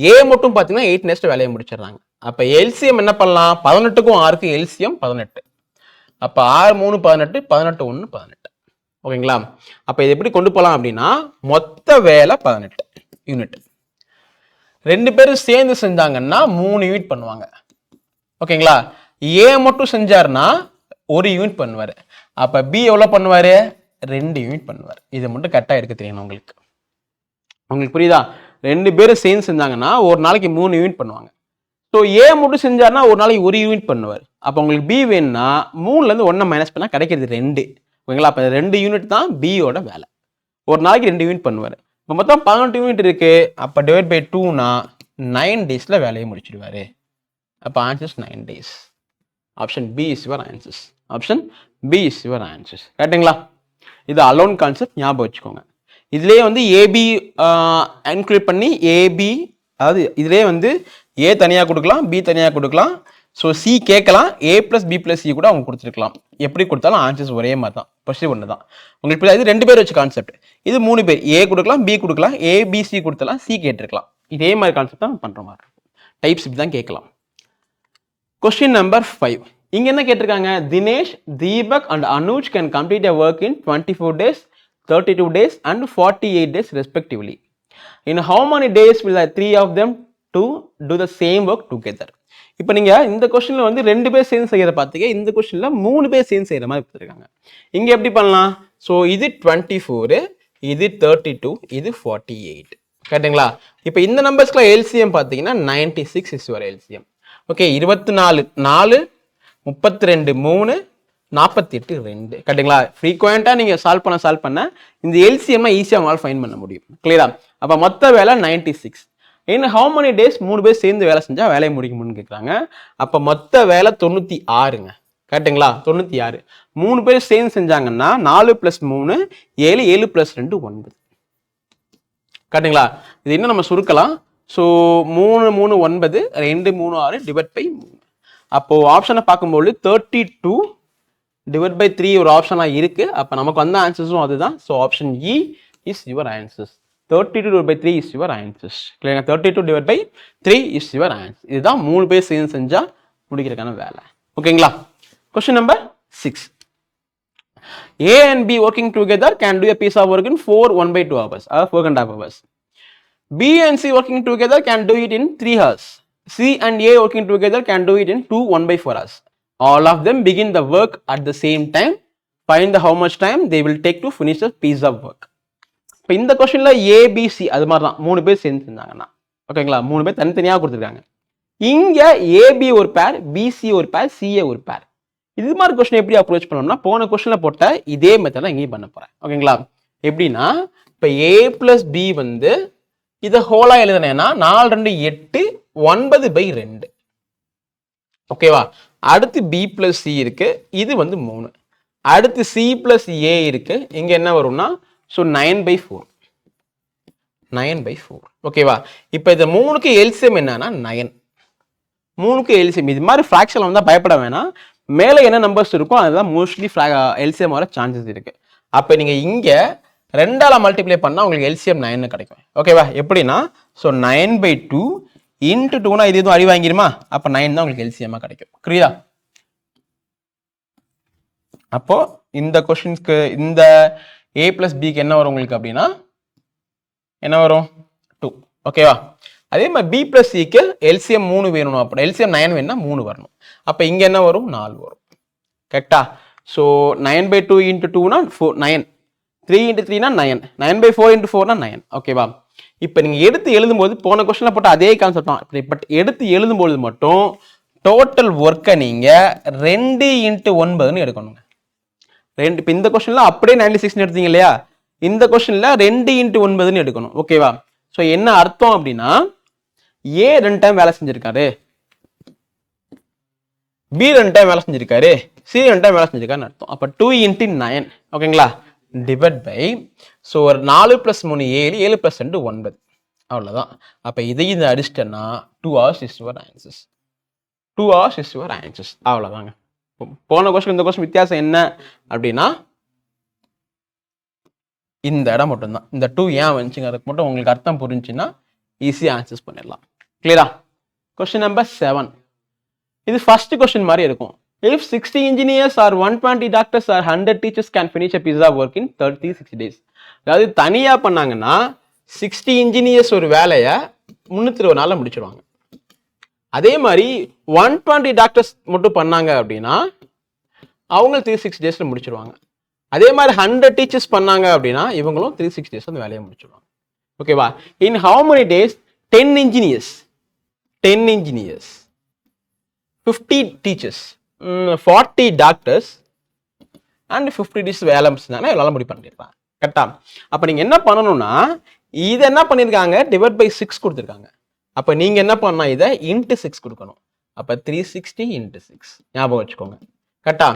ஏ மட்டும் பார்த்தீங்கன்னா 8 daysல வேலையை முடிச்சிடறாங்க. அப்போ எல்சிஎம் என்ன பண்ணலாம்? 18க்கும் 6க்கும் எல்சிஎம் 18. அப்போ 6 3 18, 18 1 18. ஓகேங்களா? அப்போ இது எப்படி கொண்டு போகலாம் அப்படின்னா, மொத்த வேலை 18 யூனிட். 2 பேரும் சேர்ந்து செஞ்சாங்கன்னா 3 யூனிட் பண்ணுவாங்க. ஓகேங்களா? ஏ மட்டும் செஞ்சாருன்னா 1 யூனிட் பண்ணுவார். அப்போ பி எவ்வளோ பண்ணுவார்? 2 யூனிட் பண்ணுவார். இது மட்டும் கரெக்டாக எடுக்க தெரியணும் உங்களுக்கு. உங்களுக்கு புரியுதா? 2 பேரும் சேர்ந்து செஞ்சாங்கன்னா ஒரு நாளைக்கு 3 யூனிட் பண்ணுவாங்க. ஸோ ஏ மட்டும் செஞ்சாருன்னா ஒரு நாளைக்கு 1 யூனிட் பண்ணுவார். அப்போ உங்களுக்கு பி வேணும்னா 3லேருந்து 1 மைனஸ் பண்ணால் கிடைக்கிறது 2. ஓகேங்களா? அப்போ 2 யூனிட் தான் பியோட வேலை. ஒரு நாளைக்கு 2 யூனிட் பண்ணுவார். இப்போ மொத்தம் 18 யூனிட் இருக்கு. அப்போ டிவைட் பை 2னா 9 daysல வேலையை முடிச்சிடுவாரு. அப்போ answers 9 days. Option B is your answers. Option B is your answers. கரெக்டுங்களா? இது அலோன் கான்செப்ட், ஞாபகம் வச்சுக்கோங்க. இதுலேயே வந்து ஏபி இன்க்ளூட் பண்ணி ஏபி, அதாவது இதுலேயே வந்து ஏ தனியாக கொடுக்கலாம், பி தனியாக கொடுக்கலாம். ஸோ சி கேட்கலாம், A + B + C கூட அவங்க கொடுத்துருக்கலாம். எப்படி கொடுத்தாலும் ஆன்சர்ஸ் ஒரே மாதிரி தான், ஃபர்ஸ்ட் ஒன்று தான். உங்களுக்கு இது 2 பேர் வச்சு கான்செப்ட். இது 3 பேர், ஏ கொடுக்கலாம், பி கொடுக்கலாம், ABC கொடுத்தலாம், சி கேட்டிருக்கலாம். இதே மாதிரி கான்செப்ட் தான் பண்ணுற மாதிரி இருக்கும். டைப்ஸ் இப்படி தான் கேட்கலாம். Question number 5. இங்கே என்ன கேட்டிருக்காங்க? Dinesh, Deepak and Anuj can complete a work in 24 days, 32 days and 48 days respectively. In how many days will the 3 of them to do the same work together? இப்போ நீங்கள் இந்த கொஸ்டினில் வந்து 2 பேர் சேர்ந்து செய்கிற பார்த்தீங்க, இந்த கொஸ்டினில் 3 பேர் சேர்ந்து செய்கிற மாதிரி கொடுத்துருக்காங்க. இங்கே எப்படி பண்ணலாம்? ஸோ இது 24, இது 32, இது 48. கரெக்டுங்களா? இப்போ இந்த நம்பர்ஸ்க்குலாம் எல்சிஎம் பார்த்தீங்கன்னா 96 இஸ் யுவர் எல்சிஎம். ஓகே, 24 4, 32 3, 48 2. கரெக்டுங்களா? ஃப்ரீக்வெண்ட்டாக நீங்கள் சால்வ் பண்ண இந்த எல்சிஎம்னா ஈஸியாக உங்களால் ஃபைன் பண்ண முடியும். கிளியரா? அப்போ மொத்த வேலை 96. இன்னும் ஹவு மெனி டேஸ் 3 பேர் சேர்ந்து வேலை செஞ்சால் வேலையை முடிக்கும்னு கேட்குறாங்க. அப்போ மொத்த வேலை 96ங்க. கரெக்டுங்களா? 96. 3 பேர் சேர்ந்து செஞ்சாங்கன்னா 4 + 3 7, 7 + 2 9. கரெக்டுங்களா? இது இன்னும் நம்ம சுருக்கலாம். So 3 3 9, 2 3 6 divide by 3. அப்போ ஆப்ஷனை பார்க்கும்போது 32 டிவைட் பை 3 ஒரு ஆப்ஷனாக இருக்கு. அப்போ நமக்கு வந்த ஆன்சர்ஸும் அதுதான். So option E is your answers. 32 divided by 3 is your answers. கிளியரா? 32 divided by 3 is your answer. இதுதான் 3 பேர் சேர்ந்து செஞ்சா முடிக்கிறதுக்கான வேலை. ஓகேங்களா? Question number 6. A and B working together can do a piece of work in 4 1/2 hours, or 4.5 hours. B and C working together can do it in 3 hours. C and A working together can do it in 2 1/4 hours. All of them begin the work at the same time. Find how much time they will take to finish the piece of work. இப்போ இந்த கொஸ்டினில் ஏபிசி அது மாதிரி தான் 3 பேர் சேர்ந்து செஞ்சாங்கன்னா. ஓகேங்களா? 3 பேர் தனித்தனியாக கொடுத்துருக்காங்க. இங்கே ஏபி ஒரு பேர், பிசி ஒரு பேர், சிஏ ஒரு பேர். இது மாதிரி கொஸ்டின் எப்படி அப்ரோச் பண்ணணும்னா, போன கொஸ்டினில் போட்ட இதே மெத்தட் இங்கேயும் பண்ண போகிறேன். ஓகேங்களா? எப்படின்னா, இப்போ ஏ + பி வந்து இதை ஹோலாக எழுதுனேன்னா 4 2 8 9/2. ஓகேவா? அடுத்து பி + சி இருக்கு, இது வந்து 3. அடுத்து சி + ஏ இருக்கு, இங்கே என்ன வரும்னா ஸோ 9/4. 9/4. ஓகேவா? இப்போ இந்த 3க்கு எல்சிஎம் என்னன்னா 9. 3க்கு எல்சிஎம் இது மாதிரி ஃப்ராக்ஷன்ல வந்தா பயப்பட வேணாம். மேலே என்ன நம்பர்ஸ் இருக்கோ அதுதான் மோஸ்ட்லி எல்சிஎம் வர சான்சஸ் இருக்கு. அப்போ நீங்க இங்க 2ஆல மல்டிப்ளை பண்ணா உங்களுக்கு எல்சிஎம் 9 கிடைக்கும். ஓகேவா? எப்படின்னா ஸோ 9/2 இன்ட்டு 2னா இது எதுவும் அடி வாங்கிருமா? அப்போ 9 தான் உங்களுக்கு எல்சிஎம்மா கிடைக்கும். புரியுதா? அப்போ இந்த கொஸ்டின்ஸ்க்கு இந்த a + bக்கு என்ன வரும் உங்களுக்கு அப்படின்னா என்ன வரும் 2. ஓகேவா? அதே மாதிரி b + cக்கு எல்சிஎம் 3 வேணும். அப்போ எல்சிஎம் 9 வேணும்னா 3 வரணும். அப்போ இங்க என்ன வரும் 4 வரும். கரெக்டா? ஸோ 9/2 இன்ட்டு 2னா 9, 3 இன்ட்டு 3னா 9, 9/4 இன்ட்டு 4னா 9. ஓகேவா? இப்போ நீங்க எடுத்து எழுதும்போது போன கொஸ்டின்ல போட்டு அதே கான்செப்ட் தான். பட் எடுத்து எழுதும்போது மட்டும் டோட்டல் ஒர்க்கை நீங்க 2 இன்ட்டு 9ன்னு எடுக்கணுங்க. இப்போ இந்த கொஸ்டின்ல அப்படியே 96 எடுத்தீங்க இல்லையா? இந்த கொஸ்டின்ல 2 இன்ட்டு 9ன்னு எடுக்கணும். ஓகேவா? ஸோ என்ன அர்த்தம் அப்படின்னா ஏ 2 டைம் வேலை செஞ்சிருக்காரு, பி 2 டைம் வேலை செஞ்சிருக்காரு, சி 2 டைம் வேலை செஞ்சிருக்காருன்னு அர்த்தம். அப்போ 2 இன்ட்டு 9 ஓகேங்களா? டிவைட் பை ஸோ ஒரு 4 + 3 7, 7 + 2 9. அவ்வளோதான். அப்போ இதை அடிச்சிட்டேன்னா 2 hours is your answers. 2 hours is your answers. அவ்வளோதாங்க. போன கொஸ்டின் இந்த கொஸ்டின் வித்தியாசம் என்ன அப்படின்னா இந்த இடம் மட்டும்தான். இந்த 2 ஏன் வந்துச்சுங்க அதுக்கு மட்டும் உங்களுக்கு அர்த்தம் புரிஞ்சுன்னா ஈஸியாக ஆன்சர்ஸ் பண்ணிடலாம். கிளியரா? Question number 7. இது ஃபர்ஸ்ட் கொஸ்டின் மாதிரி இருக்கும். If 60 engineers or 120 doctors or 100 teachers can finish a piece of work in 30-60 days. அதாவது தனியா பண்ணாங்கன்னா 60 engineers ஒரு வேலையை 320 நாள்ல முடிச்சிருவாங்க. அதே மாதிரி 120 டாக்டர்ஸ் மட்டும் பண்ணாங்க அப்படின்னா அவங்க 360 டேஸ்ல முடிச்சிருவாங்க. அதே மாதிரி 100 டீச்சர்ஸ் பண்ணாங்க அப்படின்னா இவங்களும் 360 டேஸ் அந்த வேலையை முடிச்சிருவாங்க. ஓகேவா? இன் how many days 10 engineers, 50 teachers, 40 doctors and 50 days வேலை முடிச்சிருந்தாங்கன்னா இவங்களால முடி பண்ணிருப்பாங்க. கரெக்டா? அப்போ நீங்க என்ன பண்ணணும்னா இதை என்ன பண்ணிருக்காங்க டிவைட் பை 6 கொடுத்துருக்காங்க. அப்போ நீங்க என்ன பண்ணா இதை இன்ட்டு 6 கொடுக்கணும். அப்போ 360 இன்ட்டு 6 ஞாபகம் வச்சுக்கோங்க. கரெக்டா?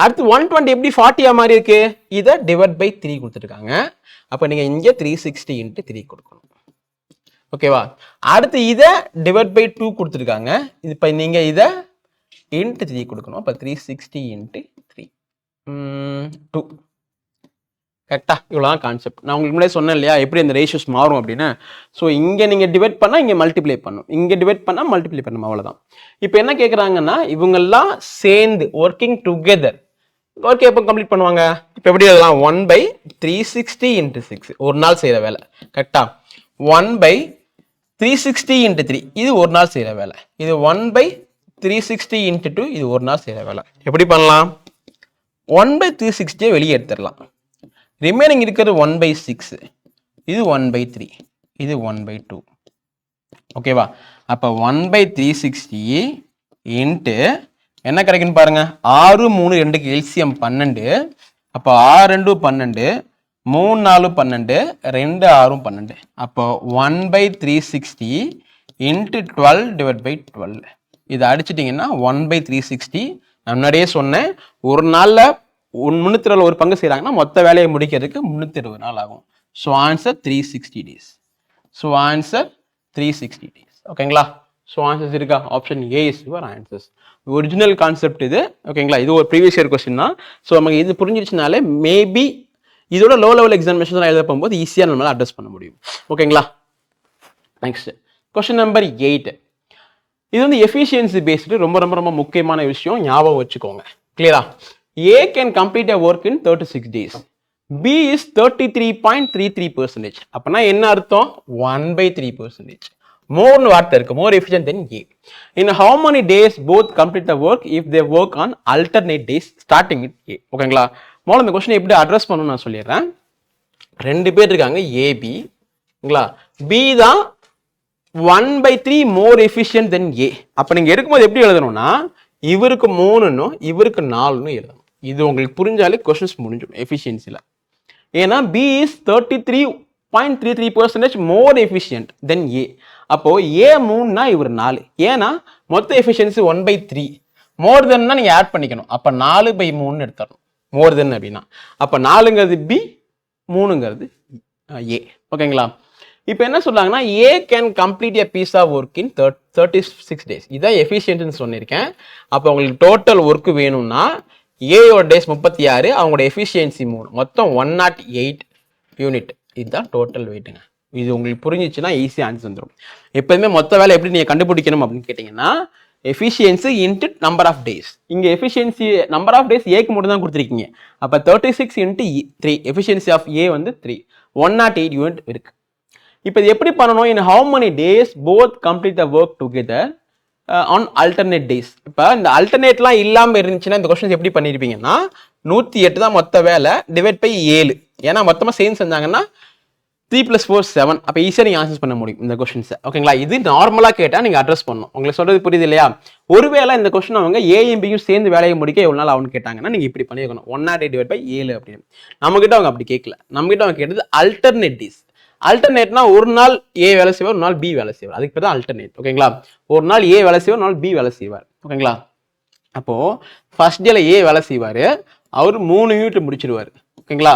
அடுத்து 120 எப்படி 40 மாதிரி இருக்கு? இதை டிவைட் பை 3 கொடுத்துருக்காங்க. அப்போ நீங்க இங்க 360 இன்ட்டு 3 கொடுக்கணும். ஓகேவா? அடுத்து இதை டிவைட் பை 2 கொடுத்துருக்காங்க. இப்போ நீங்க இதை இன்ட்டு 3 கொடுக்கணும். அப்போ 360 இன்ட்டு 3 2. கரெக்டா? இவ்வளோதான் கான்செப்ட். நான் உங்களுக்கு முன்னாடி சொன்னேன் இல்லையா எப்படி அந்த ரேஷியோஸ் மாறும் அப்படின்னு. ஸோ இங்கே நீங்கள் டிவைட் பண்ணால் இங்கே மல்டிப்ளை பண்ணும், இங்கே டிவைட் பண்ணால் மல்டிப்ளை பண்ணும். அவ்வளோதான். இப்போ என்ன கேட்குறாங்கன்னா இவங்கெல்லாம் சேர்ந்து ஒர்க்கிங் டுகெதர் ஒர்க் எப்போ கம்ப்ளீட் பண்ணுவாங்க? இப்போ எப்படி எழுதலாம்? 1/360 இன்ட்டு 6 ஒரு நாள் செய்கிற வேலை. கரெக்டா? 1/360 இன்ட்டு 3 இது ஒரு நாள் செய்கிற வேலை. இது 1/360 இன்ட்டு 2 இது ஒரு நாள் செய்கிற வேலை. எப்படி பண்ணலாம்? 1/360 வெளியே எடுத்துடலாம். ரிமைனிங் இருக்கிறது 1/6, இது 1/3, இது 1/2. ஓகேவா? அப்போ 1/360 இன்ட்டு என்ன கிடைக்குன்னு பாருங்க. 6 3 2க்கு எல்சிஎம் 12. அப்போ 6 2 12, 3 4 12, 2 6 12. அப்போ 1/360 இன்ட்டு 12 டிவைட் பை 12. இதை அடிச்சிட்டிங்கன்னா 1/360. நான் முன்னாடியே சொன்னேன் ஒரு நாளில் 320 ஒரு பங்கு செய்கிறாங்கன்னா மொத்த வேலையை முடிக்கிறதுக்கு 320 நாள் ஆகும். So answer 360 days. So answer 360 days. ஓகேங்களா? ஸோ ஆன்சர்ஸ் இருக்கா? Option A is your answers. Original concept இது. ஓகேங்களா? இது ஒரு ப்ரீவியஸ் இயர் கொஸ்டின் தான். ஸோ நமக்கு இது புரிஞ்சிருச்சுனாலே மேபி இதோட லோ லெவல் எக்ஸாமினேஷன் எழுத போகும்போது ஈஸியாக நம்மளால் அட்ரஸ் பண்ண முடியும். ஓகேங்களா? Next question number 8. இது வந்து எஃபிஷியன்சி பேஸ்டு ரொம்ப ரொம்ப ரொம்ப முக்கியமான விஷயம், ஞாபகம் வச்சுக்கோங்க. கிளியரா? A can complete a work in 36 days. B is 33.33%. அப்பனா என்ன அர்த்தம்? 1/3%. மோர்னு வார்த்தை இருக்கு. மோர் efficient then A. In how many days both complete the work if they work on alternate days starting with A? ஓகேங்களா? முதல்ல இந்த கொஸ்டின் எப்படி அட்ரஸ் பண்ணணும்னு நான் சொல்லிடுறேன். 2 பேர் இருக்காங்க AB. ஓகேங்களா? B தான் 1/3 மோர் எஃபிஷியன்ட் தென் A. அப்போ நீங்கள் எடுக்கும்போது எப்படி எழுதணும்னா இவருக்கு 3ன்னும் இவருக்கு 4ன்னு எழுதணும். இது உங்களுக்கு புரிஞ்சாலே கொஸ்டின்ஸ் முடிஞ்சிடும் எஃபிஷியன்சியில். ஏன்னா B is 33.33% more efficient then A. அப்போ A 3னா இவர் 4. ஏன்னா மொத்த எஃபிஷியன்சி 1/3. மோர் தென்னா நீங்கள் ஆட் பண்ணிக்கணும். அப்போ 4/3 எடுத்துடணும் மோர் தென் அப்படின்னா. அப்போ 4ங்கிறது B, 3ங்கிறது A. ஓகேங்களா? இப்போ என்ன சொல்றாங்கன்னா A can complete a piece of work in 36 days. இதான் எஃபிஷியன்ட்னு சொல்லியிருக்கேன். அப்போ உங்களுக்கு டோட்டல் ஒர்க் வேணும்னா ஏயோட டேஸ் 36, அவங்களோட எஃபிஷியன்சி 3, மொத்தம் 108 யூனிட். இதுதான் டோட்டல் வெயிட்டுங்க. இது உங்களுக்கு புரிஞ்சிச்சுன்னா ஈஸியாக ஆன்சர் வந்துடும். எப்போதுமே மொத்த வேலை எப்படி நீங்கள் கண்டுபிடிக்கணும் அப்படின்னு கேட்டிங்கன்னா efficiency into number of days. இங்கே எஃபிஷியன்சி நம்பர் ஆஃப் டேஸ் ஏக்கு மட்டும் தான் கொடுத்துருக்கீங்க. அப்போ 36 இன்ட்டு 3, எஃபிஷியன்சி ஆஃப் ஏ வந்து 3, 108 யூனிட் இருக்கு. இப்போ இது எப்படி பண்ணணும்? இன் how many days both complete the work together on alternate days. இப்போ இந்த அல்டர்னேட்லாம் இல்லாமல் இருந்துச்சுன்னா இந்த கொஸ்டின்ஸ் எப்படி பண்ணியிருப்பீங்கன்னா 108 தான் மொத்த வேலை, டிவைட் பை 7. ஏன்னா மொத்தமாக சேர்ந்து செஞ்சாங்கன்னா 3 + 4 7. அப்போ ஈஸியாக நீங்கள் ஆன்சர் பண்ண முடியும் இந்த கொஸ்டின்ஸை. ஓகேங்களா? இது நார்மலாக கேட்டால் நீங்கள் அட்ரஸ் பண்ணணும். உங்களுக்கு சொல்கிறது புரியுது இல்லையா? ஒருவேளை இந்த கொஸ்டின் அவங்க ஏயும் பியும் சேர்ந்து வேலையை முடிக்க எவ்வளோ நாள் ஆகும்னு கேட்டாங்கன்னா நீங்கள் இப்படி பண்ணியிருக்கணும், 108 டிவைட் பை 7 அப்படின்னு. நம்மகிட்ட அவங்க அப்படி கேட்கல. நம்மகிட்ட அவங்க கேட்டது அல்டர்னேட் டேஸ். அல்டர்னேட்னா ஒரு நாள் ஏ வேலை செய்வார், ஒரு நாள் பி வேலை செய்வார். அதுக்கு பேர் தான் அல்டர்னேட். ஓகேங்களா? ஒரு நாள் ஏ வேலை செய்வார், ஒரு நாள் பி வேலை செய்வார். ஓகேங்களா? அப்போ ஃபர்ஸ்ட் டேல ஏ வேலை செய்வார், அவர் 3 யூனிட் முடிச்சிருவார். ஓகேங்களா?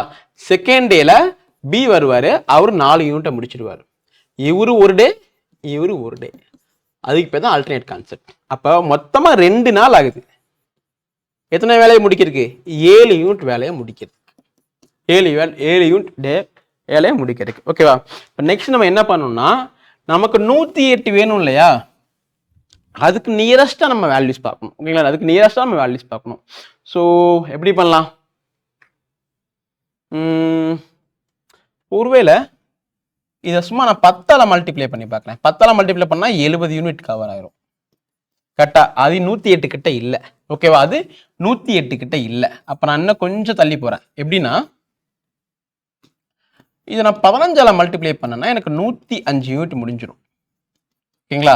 செகண்ட் டேல பி வருவார், அவர் 4 யூனிட்டை முடிச்சிருவார். இவரு ஒரு டே, இவரு ஒரு டே. அதுக்கு பேர் தான் அல்டர்னேட் கான்செப்ட். அப்போ மொத்தமாக 2 நாள் ஆகுது. எத்தனை வேலையை முடிக்கிறதுக்கு? 7 யூனிட் வேலையை முடிக்கிறது. 7 யூனிட் டே வேலையை முடிக்கிறதுக்கு. ஓகேவா? இப்போ நெக்ஸ்ட் நம்ம என்ன பண்ணணும்னா நமக்கு 108 வேணும் இல்லையா? அதுக்கு நியரஸ்டாக நம்ம வேல்யூஸ் பார்க்கணும். ஓகேங்களா? அதுக்கு நியரஸ்டாக நம்ம வேல்யூஸ் பார்க்கணும். ஸோ எப்படி பண்ணலாம்? ஒருவேளை இதை சும்மா நான் 10ஆல் மல்டிப்ளை பண்ணி பார்க்கலாம். 10ஆல் மல்டிப்ளை பண்ணால் 70 யூனிட் கவர் ஆயிரும். கரெக்டா? அது 108 கிட்ட இல்லை. ஓகேவா? அது 108 கிட்ட இல்லை. அப்போ நான் இன்னும் கொஞ்சம் தள்ளி போகிறேன். எப்படின்னா இதை நான் 15ஆல் மல்டிப்ளை பண்ணேன்னா எனக்கு 105 யூனிட் முடிஞ்சிடும். ஓகேங்களா?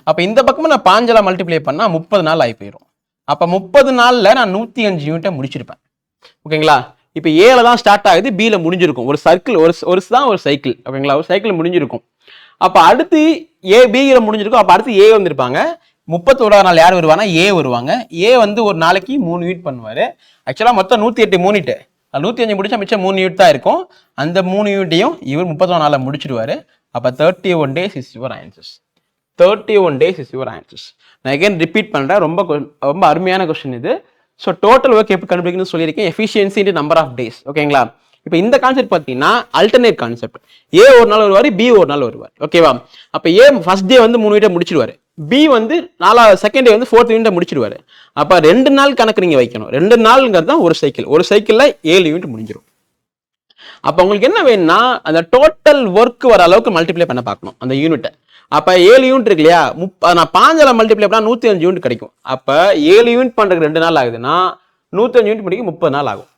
அப்போ இந்த பக்கமும் நான் 5ஆல் மல்டிப்ளை பண்ணால் 30 நாள் ஆகி போயிடும். அப்போ 30 நாளில் நான் 105 யூனிட்டை முடிச்சிருப்பேன். ஓகேங்களா? இப்போ ஏல தான் ஸ்டார்ட் ஆகுது, பியில் முடிஞ்சிருக்கும். ஒரு சர்க்கிள், ஒரு தான் ஒரு சைக்கிள். ஓகேங்களா? ஒரு சைக்கிள் முடிஞ்சிருக்கும். அப்போ அடுத்து ஏ பியில் முடிஞ்சிருக்கும். அப்போ அடுத்து ஏ வந்திருப்பாங்க. 31ஆம் நாள் யார் வருவானா? ஏ வருவாங்க. ஏ வந்து ஒரு நாளைக்கு 3 யூனிட் பண்ணுவார். ஆக்சுவலாக மொத்தம் 108 யூனிட், 105 முடிச்சா மிச்சம் 3 யூனிட் தான் இருக்கும். அந்த 3 யூனிட்டையும் இவர் 31ஆம் நாளில் முடிச்சிடுவார். அப்போ 31 days is your answers. 31 days is your answers. நான் அகைன் ரிப்பீட் பண்ணுறேன், ரொம்ப அருமையான கொஸ்டின் இது. ஸோ டோட்டல் ஒர்க் எப்படி கண்டுபிடிக்கணும்னு சொல்லியிருக்கேன். Efficiency into number of days. ஓகேங்களா? இப்போ இந்த கான்செப்ட் பார்த்தீங்கன்னா அல்டர்னேட் கான்செப்ட். ஏ ஒரு நாள் வருவார், பி ஒரு நாள் வருவார். ஓகேவா? அப்போ ஏ ஃபர்ஸ்ட் டே வந்து 3 யூனிட்டை முடிச்சிடுவார், பி வந்து செகண்ட் டே வந்து 4th யூனிட்டை முடிச்சிடுவார். அப்போ 2 நாள் கணக்கு நீங்கள் வைக்கணும். 2 நாளுங்கிறது தான் ஒரு சைக்கிள். ஒரு சைக்கிளில் 7 யூனிட் முடிஞ்சிடும். அப்போ உங்களுக்கு என்ன வேணும்னா அந்த டோட்டல் ஒர்க் வர அளவுக்கு மல்டிப்ளை பண்ண பார்க்கணும் அந்த யூனிட்டை. அப்போ 7 யூனிட் இருக்கு இல்லையா? நான் 5ஆல் மல்டிப்ளை பண்ணால் 105 யூனிட் கிடைக்கும். அப்போ 7 யூனிட் பண்ணுறதுக்கு 2 நாள் ஆகுதுன்னா 105 யூனிட் முடிக்க 30 நாள் ஆகும்.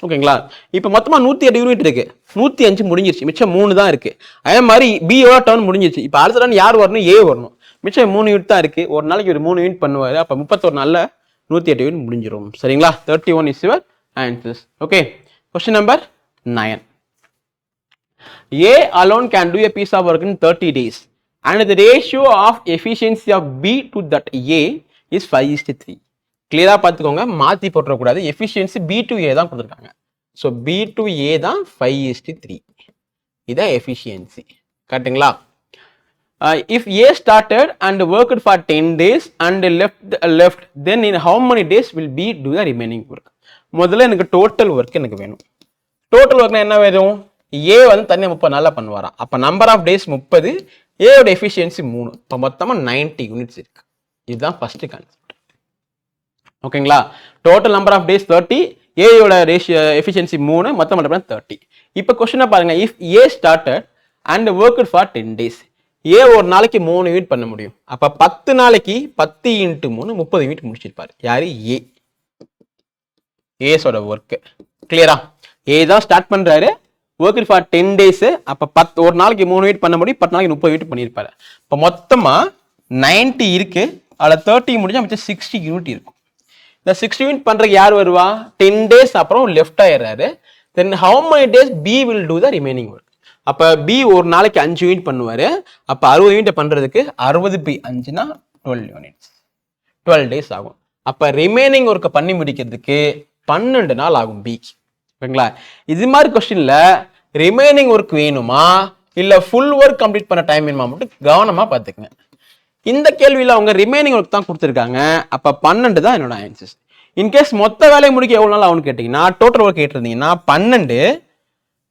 ஓகேங்களா? இப்போ மொத்தமாக 108 யூனிட் இருக்கு, 105 முடிஞ்சிருச்சு, மிச்சம் 3 தான் இருக்கு. அதே மாதிரி பியோட டர்ன் முடிஞ்சிருச்சு. இப்போ அடுத்த டர்ன் யார் வரணும்? ஏ வரணும். மிச்சம் 3 யூனிட் தான் இருக்கு. ஒரு நாளைக்கு ஒரு 3 யூனிட் பண்ணுவார். அப்போ 31 நாளில் 108 யூனிட் முடிஞ்சிடும். சரிங்களா? 31 is your answers. Okay, question number 9. A alone can do a piece of work in 30 days and the ratio of efficiency of B to that A is 5:3. கிளியரா பார்த்துக்கோங்க, மாற்றி போட்டுறக்கூடாது. எஃபிஷியன்சி B to A தான் கொடுத்துருக்காங்க. ஸோ B to A தான் 5:3. இதான் எஃபிஷியன்சி. கரெக்டுங்களா? If A started and worked for 10 days and left, then in how many days will B do the remaining work? முதல்ல எனக்கு டோட்டல் ஒர்க் எனக்கு வேணும். டோட்டல் ஒர்க்னா என்ன வேணும்? ஏ வந்து தனியாக 30 நாளில் பண்ணுவாராம். அப்போ நம்பர் ஆஃப் டேஸ் 30, ஏயோட எஃபிஷியன்சி 3. இப்போ மொத்தமாக 90 யூனிட்ஸ் இருக்கு. இதுதான் ஃபர்ஸ்ட் கான்செப்ட். ஓகேங்களா? டோட்டல் நம்பர் ஆஃப் டேஸ் 30, ஏயோட ரேஷியோ எஃபிஷியன்சி 3, மொத்தம் மட்டும் 30. இப்போ கொஸ்டினை பாருங்க. If A started and worked for 10 days, A ஒரு நாளைக்கு 3 யூனிட் பண்ண முடியும். அப்போ 10 நாளைக்கு 10 × 3 30 யூனிட் முடிச்சிருப்பாரு. யாரு? ஏ. ஏஸோட ஒர்க்கு கிளியரா? ஏ தான் ஸ்டார்ட் பண்றாரு, ஒர்க் ஃபார் 10 days. அப்போ ஒரு நாளைக்கு 3 யூனிட் பண்ண முடியும், 10 நாளைக்கு 30 யூனிட் பண்ணியிருப்பாரு. இப்போ மொத்தமாக 90 இருக்கு. அதில் 30 முடிஞ்சா மிச்சம் 60 யூனிட் இருக்கும். இந்த 60 யூனிட் பண்றதுக்கு யார் வருவா? 10 days அப்புறம் லெஃப்ட் ஆயிடுறாரு. Then how many days B will do the remaining work? அப்போ பி ஒரு நாளைக்கு 5 யூனிட் பண்ணுவார். அப்போ 60 யூனிட் பண்ணுறதுக்கு 60/5னா 12 யூனிட்ஸ், 12 டேஸ் ஆகும். அப்போ ரிமைனிங் ஒர்க்கை பண்ணி முடிக்கிறதுக்கு 12 நாள் ஆகும் பி. ஓகேங்களா? இது மாதிரி கொஸ்டின்ல ரிமைனிங் ஒர்க் வேணுமா இல்லை ஃபுல் ஒர்க் கம்ப்ளீட் பண்ண டைம் வேணுமா மட்டும் கவனமாக பார்த்துக்குங்க. இந்த கேள்வியில் அவங்க ரிமைனிங் ஒர்க் தான் கொடுத்துருக்காங்க. அப்போ 12 தான் என்னோட ஆன்சர்ஸ். இன்கேஸ் மொத்த வேலையை முடிக்க எவ்வளோ நாள் ஆகும்னு கேட்டிங்கன்னா, டோட்டல் ஒர்க் கேட்டிருந்தீங்கன்னா 12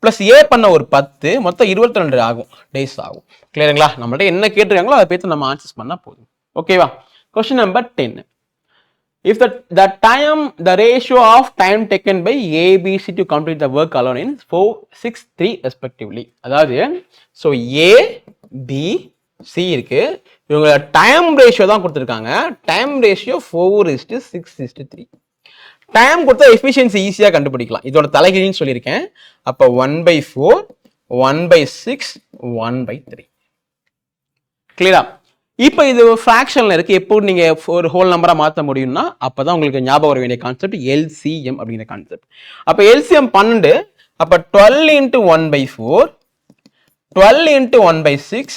ப்ளஸ் ஏ பண்ண ஒரு 10 மொத்தம் 22 ஆகும், டேஸ் ஆகும். கிளியருங்களா? நம்மள்ட்ட என்ன கேட்டிருக்காங்களோ அதை பேர்த்து நம்ம ஆன்சர்ஸ் பண்ணால் போதும். ஓகேவா? Question number 10. If the ratio of time taken by A, B, C to complete the work alone is 4, 6, 3 respectively. அதாவது ஸோ A, B, C இருக்கு. இவங்க டைம் ரேஷியோ தான் கொடுத்துருக்காங்க. Time ratio 4:6:3. டைம் கொடுத்தா எஃபிஷியன்சி ஈஸியாக கண்டுபிடிக்கலாம். இதோட தலைகீழின்னு சொல்லியிருக்கேன். அப்போ 1/4, 1/6, 1/3. கிளியரா? இப்போ இது ஃப்ராக்ஷனில் இருக்குது. எப்போ நீங்கள் ஒரு ஹோல் நம்பராக மாற்ற முடியும்னா அப்போ தான் உங்களுக்கு ஞாபகம் வர வேண்டிய கான்செப்ட் எல்சிஎம் அப்படிங்கிற கான்செப்ட். அப்போ எல்சிஎம் 12. அப்போ 12 × 1/4, 12 × 1/6,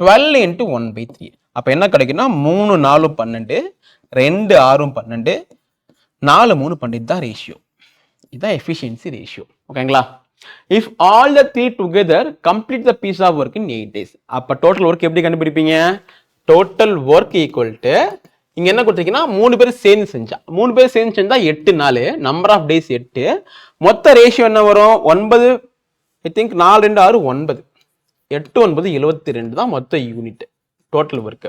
12 × 1/3. அப்போ என்ன கிடைக்குன்னா 3 4 12, 2 6 12, 4 3 12 தான் ரேஷியோ. இதுதான் எஃபிஷியன்சி ரேஷியோ. ஓகேங்களா? If all the three together complete the piece of work in 8 days. அப்ப total work எப்படி கண்டுபிடிப்பீங்க? Total work equal to இங்க என்ன கொடுத்திருக்கீங்கன்னா 3 பேர் சேர்ந்து செஞ்சா 8 நாள், நம்பர் ஆஃப் டேஸ் 8, மொத்த ரேஷியோ என்ன வரும்? 9. ஐ திங்க் 4 2 6 9, 8 9 72 தான் மொத்த யூனிட் டோட்டல் ஒர்க்.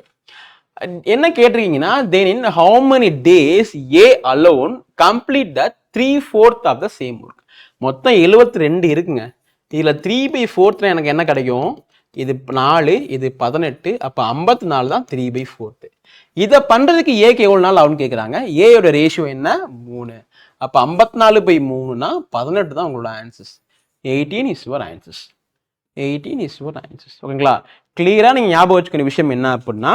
என்ன கேட்டிருக்கீங்கன்னா then in how many days A alone complete the 3/4 of the same work. மொத்தம் 72 இருக்குங்க. இதில் 3/4 எனக்கு என்ன கிடைக்கும்? இது 4, இது 18, அப்போ 54 தான் 3/4. இதை பண்ணுறதுக்கு ஏக்கு எவ்வளோ நாள் ஆகும்னு கேட்குறாங்க. ஏயோட ரேஷியோ என்ன? 3. அப்போ 54/3னா 18 தான் உங்களோட answers. 18 is your answers. 18 is your answers. ஓகேங்களா? கிளியராக நீங்கள் ஞாபகம் வச்சுக்கிற விஷயம் என்ன அப்படின்னா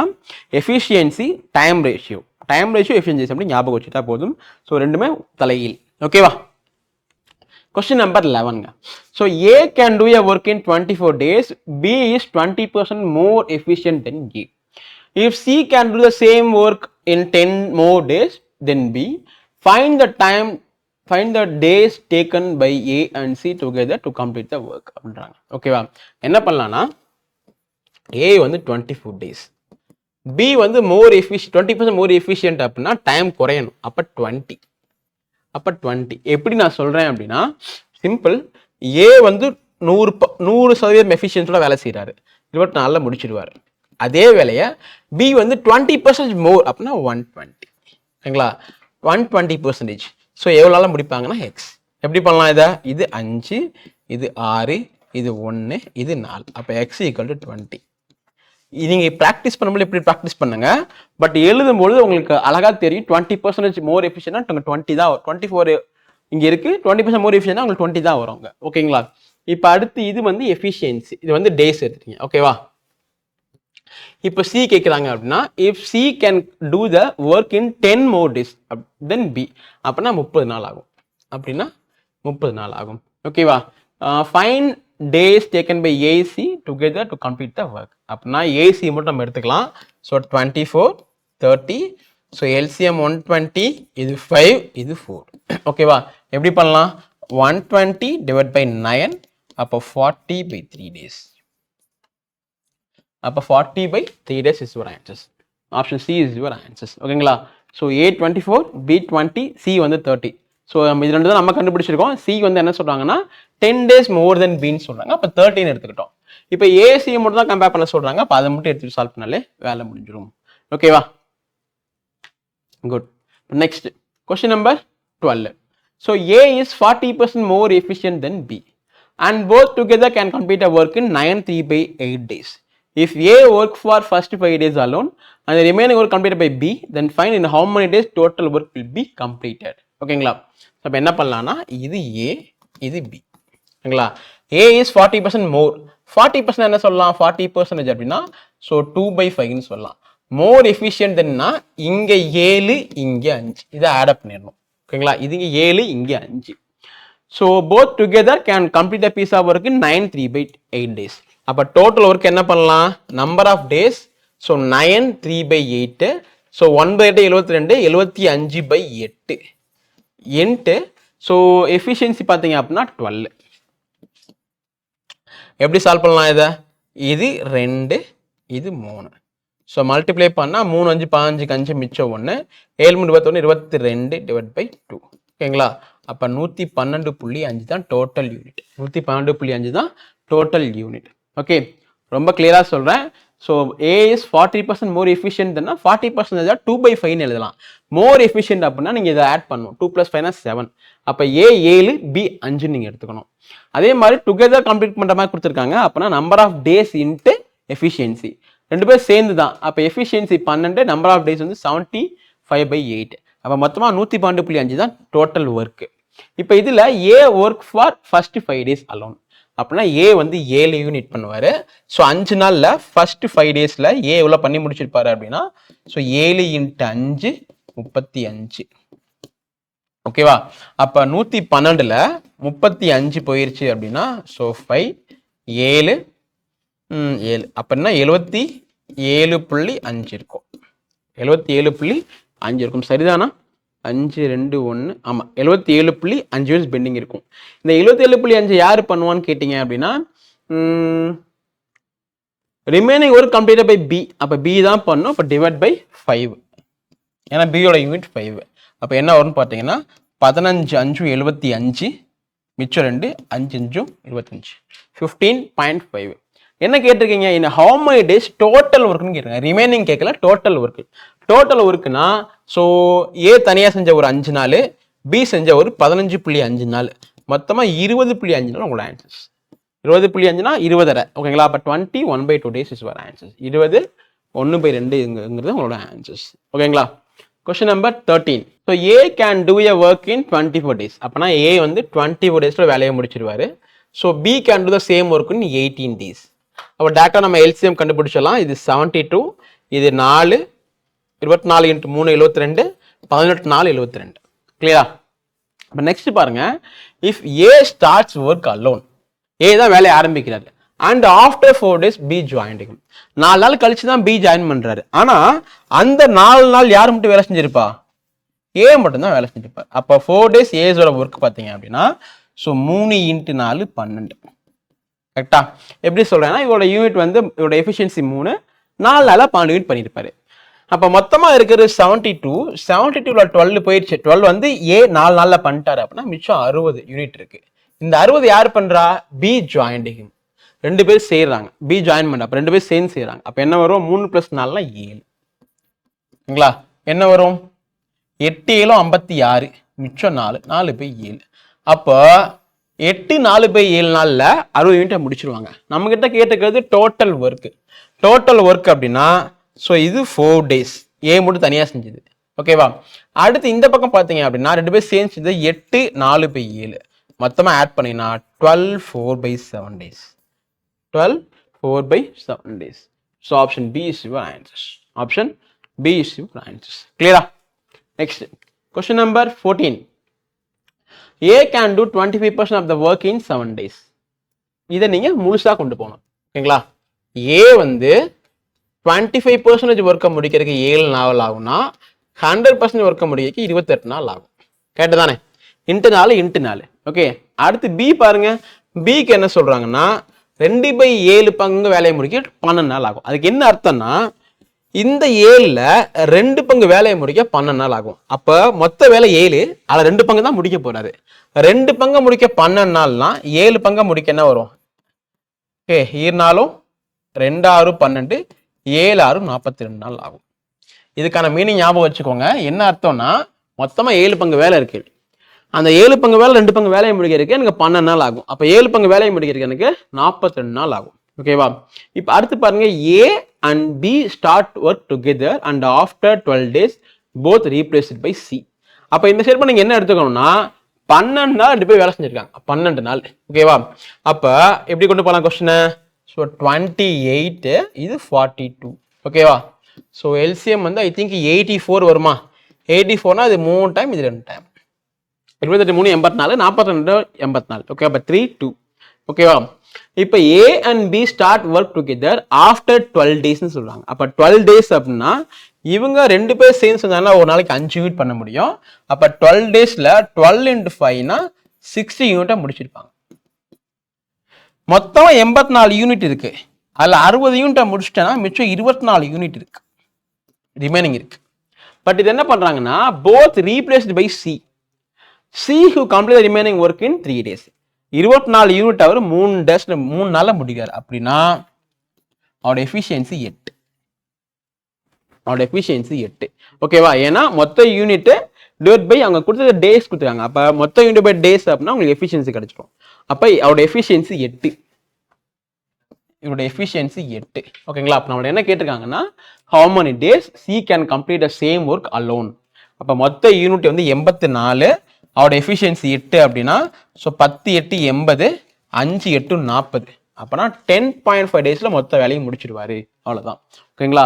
எஃபிஷியன்சி, டைம் ரேஷியோ எஃபிஷியன்சி அப்படி ஞாபகம் வச்சுட்டா போதும். ஸோ ரெண்டுமே தலையில். ஓகேவா? Question number 11. So A can do a work in 24 days. B is 20% more efficient than A. If C can do the same work in 10 more days than B, find the days taken by A and C together to complete the work. ஓகேவா? என்ன பண்ணலாம்னா A வந்து 24 days, B வந்து more efficient 20% more efficient அப்படின்னா டைம் குறையணும். அப்போ 20. அப்போ 20 எப்படி நான் சொல்கிறேன் அப்படின்னா சிம்பிள். ஏ வந்து 100% எஃபிஷியன்ஸோட வேலை செய்கிறாரு, 24 முடிச்சிடுவார். அதே வேலையை பி வந்து 20% மோர் அப்படின்னா 120. ஓகேங்களா? 120%. ஸோ எவ்வளோ முடிப்பாங்கன்னா எக்ஸ். எப்படி பண்ணலாம் இதை? இது 5, இது 6, இது 1, இது 4. அப்போ எக்ஸ் ஈக்குவல் டு 20. நீங்கள் ப்ராக்டிஸ் பண்ணும்போது எப்படி ப்ராக்டிஸ் பண்ணுங்க. பட் எழுதும்போது உங்களுக்கு அழகாக தெரியும் 20% மோர் எஃபிஷியன்ட்னா 20 தான். 24 இங்கே இருக்குது, 20% மோர் எஃபிஷியன்ட்னா உங்களுக்கு 20 தான் வருவாங்க. ஓகேங்களா? இப்போ அடுத்து இது வந்து எஃபிஷியன்சி, இது வந்து டேஸ் எடுத்துட்டீங்க. ஓகேவா? இப்போ சி கேட்குறாங்க அப்படின்னா if C can do the work in 10 more days then B அப்படின்னா 30 நாள் ஆகும். அப்படின்னா 30 நாள் ஆகும். ஓகேவா? Find days taken by AC together to complete the work. அப்படின்னா AC மட்டும் நம்ம எடுத்துக்கலாம். ஸோ 24, 30. ஸோ LCM 120, இது 5, இது 4. ஓகேவா? எப்படி பண்ணலாம்? 120 divided by 9, அப்போ 40/3 days. அப்போ 40/3 days is your answers. Option C is your answers. ஓகேங்களா? ஸோ A 24, B 20, C வந்து 30. ஸோ நம்ம இது ரெண்டு தான் நம்ம கண்டுபிடிச்சிருக்கோம். சி வந்து என்ன சொல்கிறாங்கன்னா 10 days மோர் தென் பின்னு சொல்கிறாங்க. அப்போ 13 எடுத்துக்கிட்டோம். இப்போ ஏசியை மட்டும் தான் கம்பேர் பண்ண சொல்கிறாங்க. அப்போ அதை மட்டும் எடுத்துட்டு சால்வ் பண்ணாலே வேலை முடிஞ்சிடும். ஓகேவா? Good. Next question number 12. So A is 40% more efficient then B and both together can complete a work in 9/3/8 days. If A work for first 5 days alone and the remaining work completed by B, then find in how many days total work will be completed. ஓகேங்களா? அப்போ என்ன பண்ணலாம்னா இது ஏ, இது பி. ஓகேங்களா? ஏ இஸ் 40% மோர். 40% என்ன சொல்லலாம்? 40% அப்படின்னா ஸோ 2/5ன்னு சொல்லலாம். மோர் எஃபிஷியன்ட் தென்னா இங்கே 7, இங்கே 5. இதை ஆட் பண்ணிடணும். ஓகேங்களா? இது இங்கே 7, இங்கே 5. So both together can complete a piece of work in 9/3/8 days. அப்போ டோட்டல் ஒர்க் என்ன பண்ணலாம்? Number of days so 9 3/8. So 1/8 72, 75/8 into so efficiency பார்த்தீங்க அப்படின்னா 12. எப்படி சால்வ் பண்ணலாம் இதை? இது 2, இது 3. ஸோ மல்டிப்ளை பண்ணால் 3 5 15 5 மிச்சம் 1, 7 21 22 டிவைட் பை 2. ஓகேங்களா? அப்போ 112.5 தான் டோட்டல் யூனிட். 112.5 தான் டோட்டல் யூனிட். ஓகே, ரொம்ப கிளியராக சொல்கிறேன். So A is 40% more efficient தானே 40% 2/5 எழுதலாம். மோர் எஃபிஷியன்ட் அப்படின்னா நீங்கள் இதை ஆட் பண்ணணும். 2 + 5 = 7. அப்போ ஏ 7, பி 5 நீங்கள் எடுத்துக்கணும். அதே மாதிரி டுகெதர் கம்ப்ளீட் பண்ணுற மாதிரி கொடுத்துருக்காங்க. அப்படின்னா number of days into efficiency ரெண்டு பேரும் சேர்ந்து தான். அப்போ எஃபிஷியன்சி 12, நம்பர் ஆஃப் டேஸ் வந்து 75/8. அப்போ மொத்தமாக 112.5 தான் டோட்டல் ஒர்க்கு. இப்போ இதில் A work for first 5 days alone. அப்படின்னா ஏ வந்து 7 யூனிட் பண்ணுவார். ஸோ 5 நாளில் ஃபர்ஸ்ட் 5 daysல ஏ எவ்வளோ பண்ணி முடிச்சிருப்பாரு அப்படின்னா, ஸோ 7 × 5 35. ஓகேவா? அப்போ 112ல் 35 போயிருச்சு அப்படின்னா, ஸோ 5 7 7 அப்படின்னா 77.5 இருக்கும். 77.5 இருக்கும். சரிதானா? 5 2 1 ஆமாம் 77.5 பெண்டிங் இருக்கும். இந்த 77.5 யார் பண்ணுவான்னு கேட்டிங்க அப்படின்னா, remaining work completed by B. அப்போ பி தான் பண்ணும். அப்போ டிவைட் பை 5, ஏன்னா பியோட யூனிட் 5. அப்போ என்ன வரும்னு பார்த்தீங்கன்னா 15 5 75 மிச்சம் 2 5 5 25 15.5. என்ன கேட்டிருக்கீங்க? இன்னும் ஹவு மெனி டேஸ் டோட்டல் ஒர்க்னு கேட்டிருக்கேன். ரிமைனிங் கேட்கல, டோட்டல் ஒர்க்கு. டோட்டல் ஒர்க்குனா ஸோ ஏ தனியாக செஞ்ச ஒரு 5 நாள், பி செஞ்ச ஒரு 15.5 நாள், மொத்தமாக 20.5 நாள் உங்களோட ஆன்சர்ஸ். 20.5னா 20. ஓகேங்களா? அப்போ 20 1/2 days இஸ் யுவர் ஆன்சர்ஸ். 20 1/2ங்கிறது உங்களோட ஆன்சர்ஸ். ஓகேங்களா? Question number 13. So A can do a work in 24 days. அப்போனா ஏ வந்து 24 daysல வேலையை முடிச்சிருவாரு. So B can do the same work in 18 days. அப்போ டேரக்டாக நம்ம எல்சிஎம் கண்டுபிடிச்சிடலாம். இது 72, இது 4, 24 × 3 72, 18 4 72. கிளியரா? அப்போ நெக்ஸ்ட் பாருங்க, if A starts work alone, A தான் வேலையை ஆரம்பிக்கிறாரு, and after 4 days B join. 4 நாள் கழிச்சு தான் பி ஜாயின் பண்றாரு. ஆனா அந்த 4 நாள் யார் மட்டும் வேலை செஞ்சிருப்பா? ஏ மட்டும் தான் வேலை செஞ்சிருப்பார். அப்போ 4 days ஏஸோட ஒர்க் பார்த்தீங்க அப்படின்னா, ஸோ 3 × 4 12. கரெக்டா? எப்படி சொல்றேன்னா, இவரோட யூனிட் வந்து இவரோட எஃபிஷியன்சி 3, 4 நாளாக 12 யூனிட் பண்ணியிருப்பாரு. அப்போ மொத்தமாக இருக்கிறது 72. 72ல 12 போயிடுச்சு. 12 வந்து ஏ 4 நாளில் பண்ணிட்டாரு அப்படின்னா மிச்சம் 60 யூனிட் இருக்கு. இந்த 60 யார் பண்றா? B joint him. 2 பேர் செய்யறாங்க. பி ஜாயின் பண்ண அப்போ 2 பேர் சேர்ந்து செய்யறாங்க. அப்போ என்ன வரும்? 3 + 4 = 7. என்ன வரும்? 8 7 56 மிச்சம் 4 4/7. அப்போ 8 4/7 நாளில் 60 யூனிட்டை முடிச்சிருவாங்க. நம்ம கிட்ட கேட்டுக்கிறது டோட்டல் ஒர்க். டோட்டல் ஒர்க் அப்படின்னா ஸோ இது 4 days ஏ மட்டும் தனியாக செஞ்சது. ஓகேவா? அடுத்து இந்த பக்கம் பார்த்தீங்க அப்படின்னா 2 பேர் சேர்ந்து செஞ்சது 8 4/7. மொத்தமாக ஆட் பண்ணினா 12 4/7 days. 12 4/7 days. So option B is your answers. Option B is your answers. Clear? Next, question number 14. A can do 25% of the work in 7 days. இதை நீங்க முழுசா கொண்டு போகணும். ஓகேங்களா? A வந்து 25% ஒர்க்கை முடிக்கிறதுக்கு 7 நாள் ஆகும்னா 100% ஒர்க்கை முடிக்கிறதுக்கு 28 நாள் ஆகும். கேட்டுதானே? இன்ட்டு 4. ஓகே, அடுத்து பி பாருங்க. பிக்கு என்ன சொல்றாங்கன்னா 2/7 பங்கு வேலையை முடிக்க 12 நாள் ஆகும். அதுக்கு என்ன அர்த்தம்னா, இந்த 7ல 2 பங்கு வேலையை முடிக்க 12 நாள் ஆகும். அப்ப மொத்த வேலை 7, அதில் 2 பங்கு தான் முடிக்க போறாரு. 2 பங்கு முடிக்க 12 நாள்னா 7 பங்கு முடிக்க என்ன வரும்? ஓகே, 2 நாளும் 2 6 12, 7 6 42 நாள் ஆகும். இதுக்கான மீனிங் ஞாபகம் வச்சுக்கோங்க. என்ன அர்த்தம்னா, மொத்தமா 7 பங்கு வேலை இருக்கு. அந்த 7 பங்கு வேலை 2 பங்கு வேலையை முடிக்கிறதுக்கு எனக்கு 12 நாள் ஆகும். அப்போ 7 பங்கு வேலையை முடிக்கிறதுக்கு எனக்கு 42 நாள் ஆகும். ஓகேவா? இப்போ அடுத்து பாருங்க, A and B start work together and after 12 days both replaced by C. அப்போ இந்த ஸ்டேட்மெண்ட் நீங்க என்ன எடுத்துக்கணும்னா, 12 நாள் 2 பேர் வேலை செஞ்சிருக்காங்க. 12 நாள். ஓகேவா? அப்போ எப்படி கொண்டு போகலாம் கொஸ்டினை? ஸோ 28, இது 42. ஓகேவா? ஸோ எல்சிஎம் வந்து ஐ திங்க் 84 வருமா? 84னா இது 3 டைம், இது 2 டைம். 28 3 84, 42 84. ஓகே, அப்போ 3 2. ஓகேவா? இப்போ ஏ and B start work together after 12 daysன்னு சொல்றாங்க. அப்போ 12 days அப்படின்னா இவங்க 2 பேர் சேர்ந்து செஞ்சாங்கன்னா ஒரு நாளைக்கு 5 யூனிட் பண்ண முடியும். அப்போ 12 daysல 12 × 5னா 60 யூனிட்டா முடிச்சிருப்பாங்க. மொத்தம் 84 யூனிட் இருக்கு. அதில் 60 யூனிட்டை முடிச்சிட்டேன்னா மிச்சம் 24 யூனிட் இருக்கு, ரிமைனிங் இருக்கு. பட் இது என்ன பண்றாங்கன்னா both replaced by C. C who complete remaining work in 3 days. 24 unit அவர் 3 நாள்ல முடிக்கிறார் அப்படின்னா அவரோட எஃபிஷியன்சி 8. அவரோட எஃபிஷியன்சி 8. ஓகேவா? ஏன்னா மொத்த யூனிட் டிவைட் பை அவங்க கொடுத்தது டேஸ் கொடுத்துருக்காங்க. அப்போ மொத்த யூனிட் பை டேஸ் அப்படின்னா உங்களுக்கு எஃபிஷியன்சி கிடைச்சிடும். அப்போ அவரோட எஃபிஷியன்சி 8. இவரோட எஃபிஷியன்சி 8. ஓகேங்களா? அப்போ நம்மளோட என்ன கேட்டிருக்காங்கன்னா how many days C can complete the same work alone. அப்போ மொத்த யூனிட் வந்து 84, அவரோட எஃபிஷியன்சி 8 அப்படின்னா ஸோ 10 8 80, 5 8 40. அப்போனா 10.5 daysல மொத்த வேலையை முடிச்சிடுவாரு. அவ்வளோதான். ஓகேங்களா?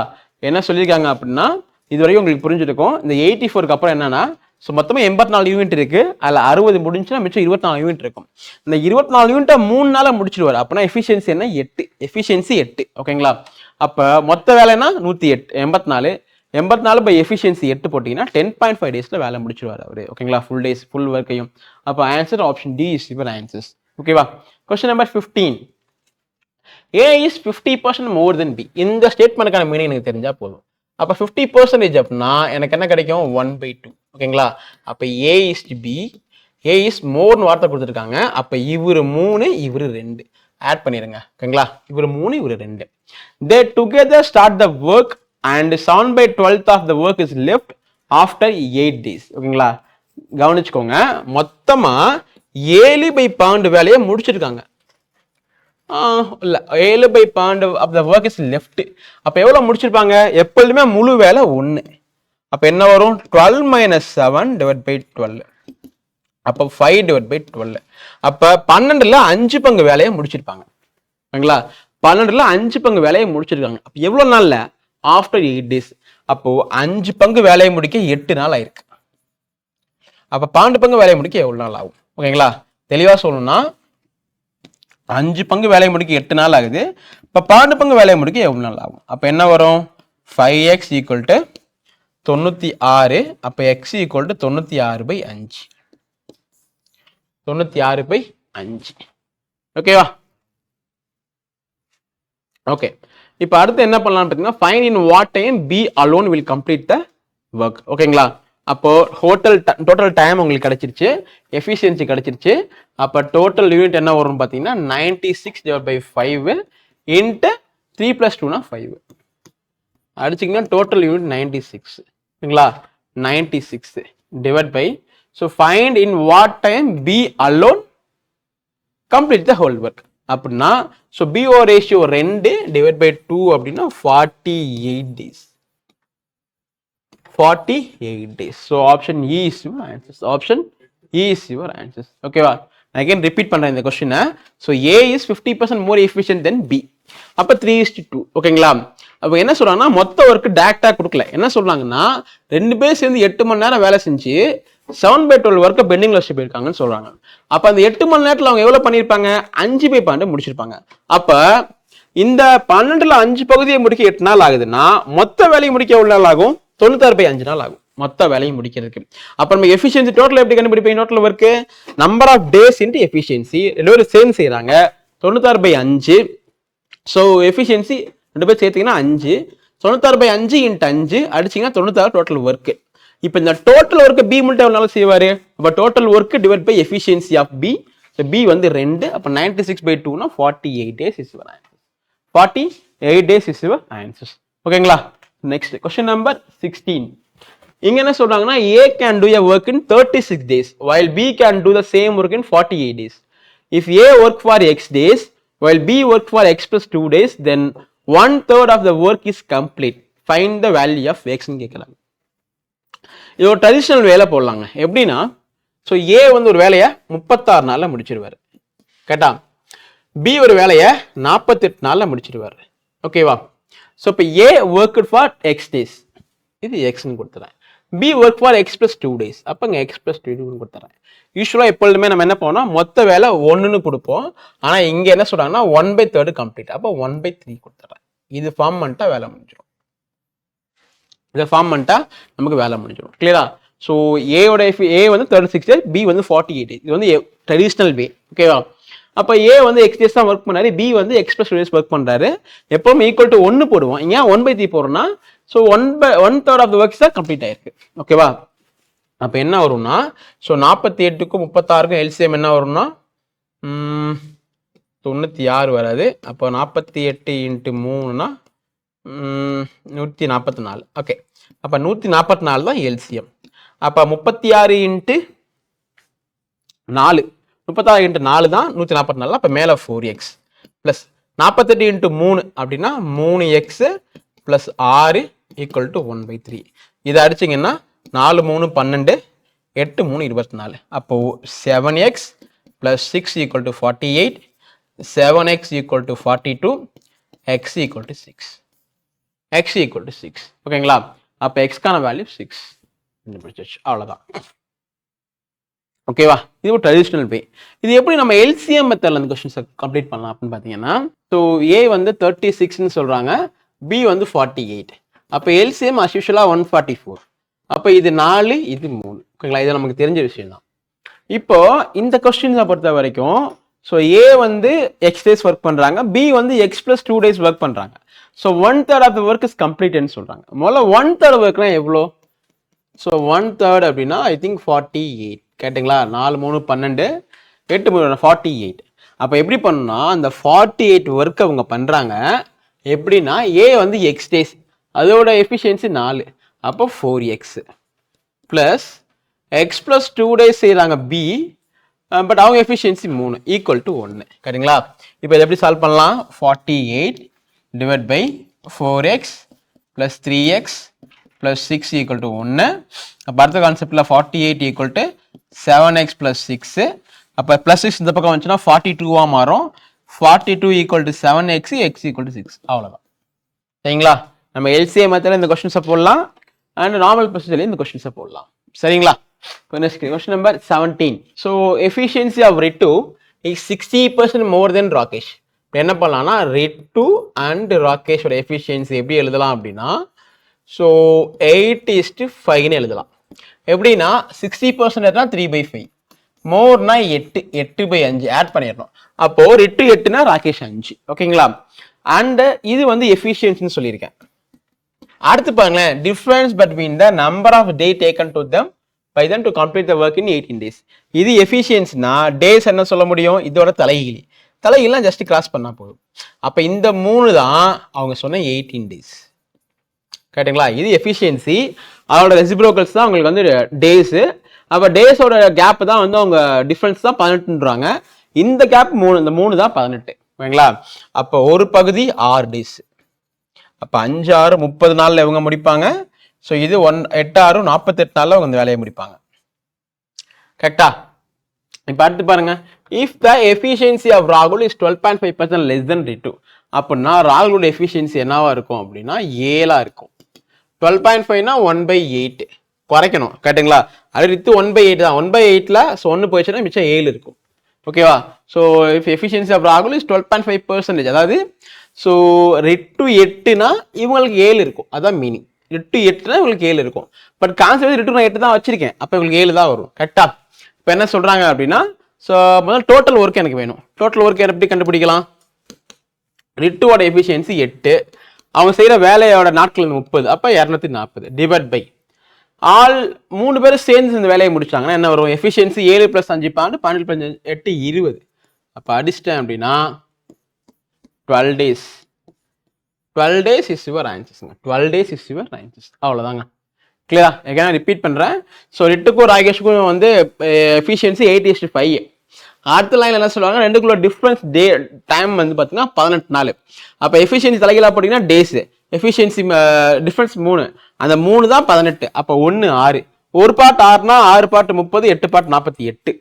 என்ன சொல்லியிருக்காங்க அப்படின்னா இதுவரைக்கும் உங்களுக்கு புரிஞ்சிருக்கும். இந்த 84க்கு அப்புறம் என்னன்னா ஸோ மொத்தமாக 84 யூனிட் இருக்கு. அதில் 60 முடிஞ்சுன்னா மிச்சம் 24 யூனிட் இருக்கும். இந்த 24 யூனிட்டை 3 நாள முடிச்சிடுவார். அப்படின்னா எஃபிஷியன்சி என்ன? 8. எஃபிஷியன்சி 8. ஓகேங்களா? அப்போ மொத்த வேலைன்னா 108, 84 பை எஃபிஷியன்சி 8 போட்டிங்கன்னா 10.5 daysல வேலை முடிச்சிடுவார் அவர். ஓகேங்களா? ஃபுல் டேஸ் ஃபுல் ஒர்க்கையும். அப்போ answer option D is your answers. ஓகேவா? Question number 15. A is 50% more than B. இந்த ஸ்டேட்மெண்ட்டுக்கான மீனிங் எனக்கு தெரிஞ்சா போதும். அப்போ 50% அப்படின்னா எனக்கு என்ன கிடைக்கும்? 1/2. ஓகேங்களா? அப்போ A is B, A is moreன்னு வார்த்தை கொடுத்துருக்காங்க. அப்போ இவர் 3 இவர் 2 ஆட் பண்ணிடுங்க. ஓகேங்களா? இவர் 3 இவர் 2. They together start the work and 7/12 of the work is left after 8 days. ஓகேங்களா? கவனிச்சுக்கோங்க, மொத்தமா 7/12 வேலையை முடிச்சிருக்காங்க. 7/12 of the work is left. அப்ப எவ்வளவு முடிச்சிருப்பாங்க? எப்பொழுதுமே முழு வேலை 1. அப்ப என்ன வரும்? 12 minus 7 divided by 12. அப்ப 5 divided by 12. அப்ப 12ல 5 பங்கு வேலையை முடிச்சிருப்பாங்க. ஓகேங்களா? 12ல 5 பங்கு வேலையை முடிச்சிருக்காங்க. அப்ப எவ்வளவு நாள்ல? After 8 days. அப்போ 5 பங்கு வேலையை முடிக்க 8 நாள் ஆயிருக்கு. அப்ப 12 பங்கு வேலையை முடிக்க எவ்வளவு நாள் ஆகும்? ஓகேங்களா? தெளிவா சொல்லணும்னா 5 பங்கு வேலையை முடிக்க 8 நாள் ஆகுது. இப்போ 12 பங்கு வேலையை முடிக்க எவ்வளவு நாள் ஆகும்? அப்போ என்ன வரும்? 5x = 96. அப்போ x = 96/5. 96/5. ஓகேவா? ஓகே. இப்போ அடுத்து என்ன பண்ணலாம்னு பார்த்தீங்கன்னா find in what time B alone will complete the work. ஓகேங்களா? அப்போ டோட்டல் டைம் உங்களுக்கு கிடைச்சிருச்சு, எஃபிஷியன்சி கிடைச்சிருச்சு. அப்போ டோட்டல் யூனிட் என்ன வரும்னு பார்த்தீங்கன்னா 96/5 இன்ட்டு 3 + 2 = 5 அடிச்சிங்கன்னா டோட்டல் யூனிட் 96. ஓகேங்களா? 96 divide by so find in what time B alone complete the whole work அப்படின்னா so BO ratio 2 divide by 2 அப்படின்னா 48 days. 48 days. So option E is your answers. Option E is your answers. Okay வா? Again repeat பண்றேன் இந்த question. So A is 50% more efficient than B. அப்ப 3:2. ஓகேங்களா? அப்ப என்ன சொல்றாங்கன்னா மொத்த ஒர்க் டைரக்டா கொடுக்கல. என்ன சொல்றாங்கன்னா ரெண்டு பேர் சேர்ந்து 8 மணி நேரம் வேலை செஞ்சு 7/12 ஒர்க்கை பெண்டிங்ல வச்சு போயிருக்காங்கன்னு சொல்றாங்க. அப்ப அந்த 8 மணி நேரத்துல அவங்க எவ்வளவு பண்ணிருப்பாங்க? 5/12 முடிச்சிருப்பாங்க. அப்ப இந்த 12ல 5 பகுதியை முடிக்க 8 நாள் ஆகுதுன்னா மொத்த வேலையை முடிக்க எவ்வளவு நாள் ஆகும்? 96/5 நாள் ஆகும் மொத்த வேலையை முடிக்கிறதுக்கு. அப்ப நம்ம எஃபிஷியன்சி டோட்டல் எப்படி கண்டுபிடிப்போம்? Total work number of days into efficiency ரெண்டு பேரும் சேர்ந்து செய்யறாங்க. 96/5. ஸோ எஃபிஷியன்சி ரெண்டு பேர் சேர்த்தீங்கன்னா 5. 96/5 இன்ட்டு 5 அடிச்சிங்கன்னா 96 டோட்டல் ஒர்க். இப்போ இந்த டோட்டல் ஒர்க் B மட்டும் எவ்வளவு நாள் செய்வாரு? அப்போ total work divide by efficiency of B. So B வந்து 2. அப்போ 96/2 னா 48 days is your answer. 48 days is your answer. ஓகேங்களா? Next question number 16. இங்க என்ன சொல்றாங்கன்னா A can do a work in 36 days while B can do the same work in 48 days. If A work for X days while B work for X plus 2 days, then 1/3 of the work is complete. Find the value of X ன்னு கேட்கலாம். இது ஒரு ட்ரெடிஷனல் வேலை போடலாங்க. எப்படின்னா ஸோ A வந்து ஒரு வேலையை 36 நாள்ல முடிச்சிருவாரு. கேட்டா B ஒரு வேலையை 48 நாள்ல முடிச்சிருவாரு. ஓகேவா? ஸோ இப்போ A work for X days, இது Xன்னு கொடுத்துறேன். B work for X plus 2 days, அப்போ இங்கே X plus 2 கொடுத்துறேன். யூஸ்வலாக எப்பொழுதுமே நம்ம என்ன பண்ணோம்? மொத்த வேலை 1ன்னு கொடுப்போம். ஆனால் இங்கே என்ன சொல்றாங்கன்னா 1/3 கம்ப்ளீட். அப்போ 1/3 கொடுத்துறேன். இது ஃபார்ம் பண்ணிட்டா வேலை முடிஞ்சிடும். இதை ஃபார்ம் பண்ணிட்டா நமக்கு வேலை முடிஞ்சிடும். கிளியரா? ஸோ A வந்து 36 days, B வந்து 48 days. இது வந்து ட்ரெடிஷ்னல் வே. ஓகேவா? அப்போ ஏ வந்து எக்ஸ் டேஸ் தான் ஒர்க் பண்ணாரு, பி வந்து எக்ஸ் பிளஸ் 2 டேஸ் ஒர்க் பண்றாரு. எப்பவுமே ஈக்குவல் டு 1 போடுவோம். இங்க 1/3 போடுறோம்னா ஸோ 1/3 ஆஃப் த ஒர்க்ஸ் தான் கம்ப்ளீட் ஆயிருக்கு. ஓகேவா? அப்போ என்ன வரும்னா ஸோ 48க்கும் 36க்கும் எல்சிஎம் என்ன வரும்னா 96 வராது. அப்போ 48 × 3னா 144. ஓகே, அப்போ 144 தான் எல்சிஎம். அப்போ 36 × 4 36 × 4 தான் 144. அப்போ மேலே 4x ப்ளஸ் 48 × 3 அப்படின்னா 3x ப்ளஸ் 6 ஈக்குவல் டு 1/3. இதை அடிச்சிங்கன்னா 4 3 12, 8 3 24. அப்போ 7x plus 6 equal to 48, 7x equal to 42, x equal to 6. x equal to 6. ஓகேங்களா? அப்போ எக்ஸ்க்கான வேல்யூ 6 கண்டுபிடிச்சாச்சு. அவ்வளோதான். ஓகேவா? இது ஒரு ட்ரெடிஷ்னல் வே. இது எப்படி நம்ம எல்சிஎம் மெத்தட்ல இந்த கொஸ்டின்ஸை கம்ப்ளீட் பண்ணலாம் அப்படின்னு பார்த்தீங்கன்னா, ஸோ ஏ வந்து 36ன்னு சொல்றாங்க, பி வந்து 48. அப்போ எல்சிஎம் அஸ் யூஷுவலா 144. அப்போ இது 4, இது 3. ஓகேங்களா? இது நமக்கு தெரிஞ்ச விஷயம் தான். இப்போ இந்த கொஸ்டின்ஸை பொறுத்த வரைக்கும் ஸோ ஏ வந்து எக்ஸ் டேஸ் ஒர்க் பண்றாங்க, பி வந்து எக்ஸ் பிளஸ் 2 டேஸ் ஒர்க் பண்றாங்க. So 1/3 of the work is கம்ப்ளீட்னு சொல்றாங்க. முதல்ல 1/3 ஒர்க்னா எவ்வளோ? ஸோ 1/3 அப்படின்னா ஐ திங்க் 48. கேட்டிங்களா? 4 3 12, 8 3 48. அப்போ எப்படி பண்ணணும்னா அந்த 48 ஒர்க் அவங்க பண்ணுறாங்க எப்படின்னா, ஏ வந்து எக்ஸ் டேஸ், அதோட எஃபிஷியன்சி 4, அப்போ 4x plus x plus 2 days செய்கிறாங்க பி, பட் அவங்க எஃபிஷியன்சி 3 ஈக்குவல் டு 1. சரிங்களா? இப்போ இதை எப்படி சால்வ் பண்ணலாம்? 48 divide by 4x plus 3x plus 6 equal to 1. அப்போ அடுத்த கான்செப்டில் 48 ஈக்குவல் டு 7x ப்ளஸ் 6. அப்போ ப்ளஸ் 6 இந்த பக்கம் வந்துச்சுன்னா 42 மாறும். 42 equal to 7x, x equal to 6. அவ்வளோதான். சரிங்களா? நம்ம எல்சிஎம் மெத்தடில் இந்த கொஸ்டின்ஸை போடலாம், அண்ட் நார்மல் ப்ரொசீஜர்லையும் இந்த கொஸ்டின்ஸை போடலாம். சரிங்களா? Question number 17. So efficiency of Ritu is 60% more than Rakesh. என்ன பண்ணலாம்னா Ritu and Rakesh ஓட efficiency எப்படி எழுதலாம் அப்படின்னா, ஸோ 8:5 எழுதலாம். எப்படின்னா 60% 3/5, மோர்னா 8, 8/5 ஆட் பண்ணிடணும். அப்போ Ritu 8னா ராகேஷ் 5. ஓகேங்களா? அண்ட் இது வந்து எஃபிஷியன்சின்னு சொல்லியிருக்கேன். அடுத்து பாருங்களேன், difference between the number of day taken to them by them to complete the work in 18 days. இது எஃபிஷியன்சினா டேஸ் என்ன சொல்ல முடியும்? இதோட தலைகீழலாம் ஜஸ்ட் கிராஸ் பண்ணா போதும். அப்போ இந்த 3 தான் அவங்க சொன்ன 18 டேஸ். கேட்டுங்களா? இது எஃபிஷியன்சி, அதோட ரெசிப்ரோக்கல்ஸ் தான் உங்களுக்கு வந்து டேஸு. அப்போ டேஸோட கேப் தான் வந்து அவங்க டிஃப்ரென்ஸ் தான் 18ன்றாங்க. இந்த கேப் 3, இந்த 3 தான் 18. ஓகேங்களா? அப்போ ஒரு பகுதி 6 டேஸ். அப்போ 5 6 30 நாளில் இவங்க முடிப்பாங்க. ஸோ இது 8 6 48 நாளில் அவங்க இந்த வேலையை முடிப்பாங்க. கரெக்டா? இப்போ அடுத்து பாருங்க, இஃப் த எஃபிஷியன்சி ஆஃப் ராகுல் இஸ் 12.5% லெஸ் தென் Ritu, அப்படின்னா ராகுலோட எஃபிஷியன்சி என்னவா இருக்கும் அப்படின்னா 7 இருக்கும். 12.5னா 1/8 குறைக்கணும். கேட்டுங்களா? அது Ritu 1/8 தான். 1/8ல ஸோ 1 போயிடுச்சுன்னா மிச்சம் 7 இருக்கும். ஓகேவா? ஸோ இஃப் எஃபிஷியன்சி ஆஃப் ராகுல் இஸ் 12.5%, அதாவது ஸோ Ritu 8னா இவங்களுக்கு 7 இருக்கும். அதான் மீனிங். Ritu 8னா உங்களுக்கு 7 இருக்கும். பட் கான்செப்ட் Ritu நான் 8 தான் வச்சிருக்கேன், அப்போ உங்களுக்கு 7 தான் வரும். கரெக்டா? இப்போ என்ன சொல்றாங்க அப்படின்னா, ஸோ முதல்ல டோட்டல் ஒர்க் எனக்கு வேணும். டோட்டல் ஒர்க் எப்படி கண்டுபிடிக்கலாம்? Rituவோட எஃபிஷியன்சி 8, அவங்க செய்கிற வேலையோட நாட்கள் 30, அப்போ 240 டிவைட் பை ஆல் 3 பேரும் சேர்ந்து இந்த வேலையை முடிச்சாங்கன்னா என்ன வரும்? எஃபிஷியன்சி 7 + 5 12, 12 + 8 20. அப்போ அடிச்சிட்டேன் அப்படின்னா 12 days. 12 days is your answers. 12 days is your answers. அவ்வளோதாங்க. கிளியரா? எங்கன்னா ரிப்பீட் பண்ணுறேன். ஸோ Rituக்கும் ராகேஷுக்கும் வந்து எஃபிஷியன்சி 8:5. அடுத்த லைன் என்ன சொல்லுவாங்க? ரெண்டுக்குள்ள டிஃப்ரென்ஸ் டே டைம் வந்து பார்த்தீங்கன்னா 18 நாள். அப்போ எஃபிஷியன்சி தலைகீழா போட்டிங்கன்னா டேஸ், எஃபிஷியன்சி டிஃப்ரென்ஸ் 3, அந்த 3 தான் 18. அப்போ 1 6, ஒரு பார்ட் 6னா 6 பார்ட் 30, 8 பார்ட் 48.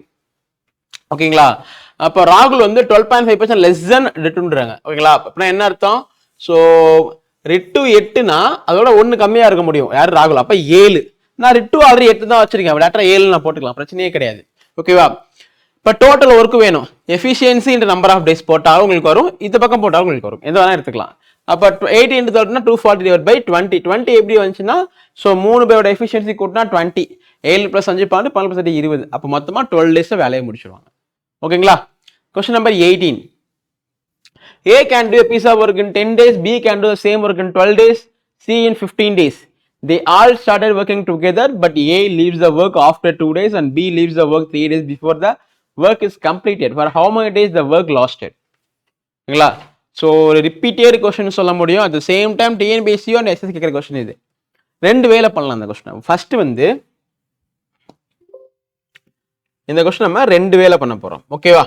ஓகேங்களா? அப்போ ராகுல் வந்து 12.5% லெஸ் தென் Rituன்றாங்க. ஓகேங்களா? அப்படின்னா என்ன அர்த்தம்? ஸோ Ritu 8னா அதோட 1 கம்மியாக இருக்க முடியும். யார்? ராகுல். அப்போ 7. நான் Ritu ஆல்ரெடி 8 தான் வச்சிருக்கேன், டேரக்டா 7 நான் போட்டுக்கலாம், பிரச்சனையே கிடையாது. ஓகேவா? இப்போ டோட்டல் ஒர்க் வேணும். Efficiency into number of days போட்டாலும் உங்களுக்கு வரும், இந்த பக்கம் போட்டாலும் உங்களுக்கு வரும், எந்த வேணா எடுத்துக்கலாம். அப்போ 8 × 30னா 240 டிவைட் பை 20. 20 எப்படி வந்துச்சுன்னா, ஸோ 3 பேரோட எஃபிஷியன்சி கூட்டினா 20, 7 + 5 12 12 20. அப்போ மொத்தமாக 12 டேஸில் வேலையை முடிச்சிருவாங்க. ஓகேங்களா? Question number 18. A can do a piece of work in 10 days, B can do the same work in 12 days, C in 15 days. They all started working together, but A leaves the work after 2 days and B leaves the work 3 days before the work is completed. For how many days the work lasted? ஓகேங்களா? ஸோ ஒரு ரிப்பீட்டட் கொஸ்டின் சொல்ல முடியும். அட் த சேம் டைம் டிஎன்பிஎஸ்சியோ அண்ட் எஸ்எஸ்சி கேட்குற கொஸ்டின் இது. ரெண்டு வேலை பண்ணலாம் அந்த கொஸ்டின். ஃபர்ஸ்ட் வந்து இந்த கொஸ்டின் நம்ம ரெண்டு வேலை பண்ண போறோம். ஓகேவா?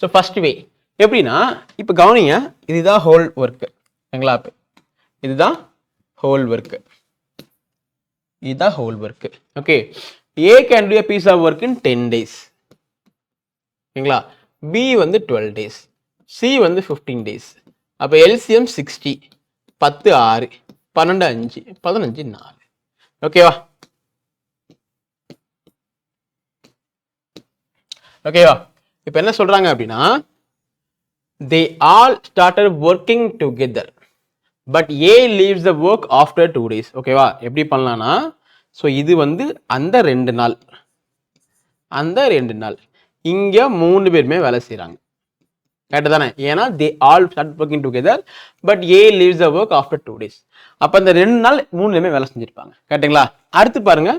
ஸோ ஃபர்ஸ்ட் வே எப்படின்னா, இப்போ கவனிங்க, இதுதான் ஹோல் ஒர்க்கு. ஓகேங்களா? இதுதான் ஹோல் ஒர்க்கு. இதுதான் whole work. Okay, A can to a piece of work in 10 days. ஓகேங்களா? பி வந்து 12 days, சி வந்து 15 days. அப்போ எல்சிஎம் 60, 10 6, 12 5, 15 4. ஓகேவா? ஓகேவா? இப்போ என்ன சொல்றாங்க அப்படின்னா, they all started working together but A leaves the work after 2 days. ஓகேவா? எப்படி பண்ணலாம்னா, ஸோ இது வந்து அந்த 2 நாள், அந்த 2 நாள் இங்க 3 பேருமே வேலை செய்யறாங்க. கரெக்ட் தானே? ஏன்னா they all started working together but A leaves the work after 2 days. அப்ப அந்த 2 நாள் 3 பேருமே வேலை செஞ்சிருப்பாங்க. கரெக்ட்டுங்களா? அடுத்து பாருங்க,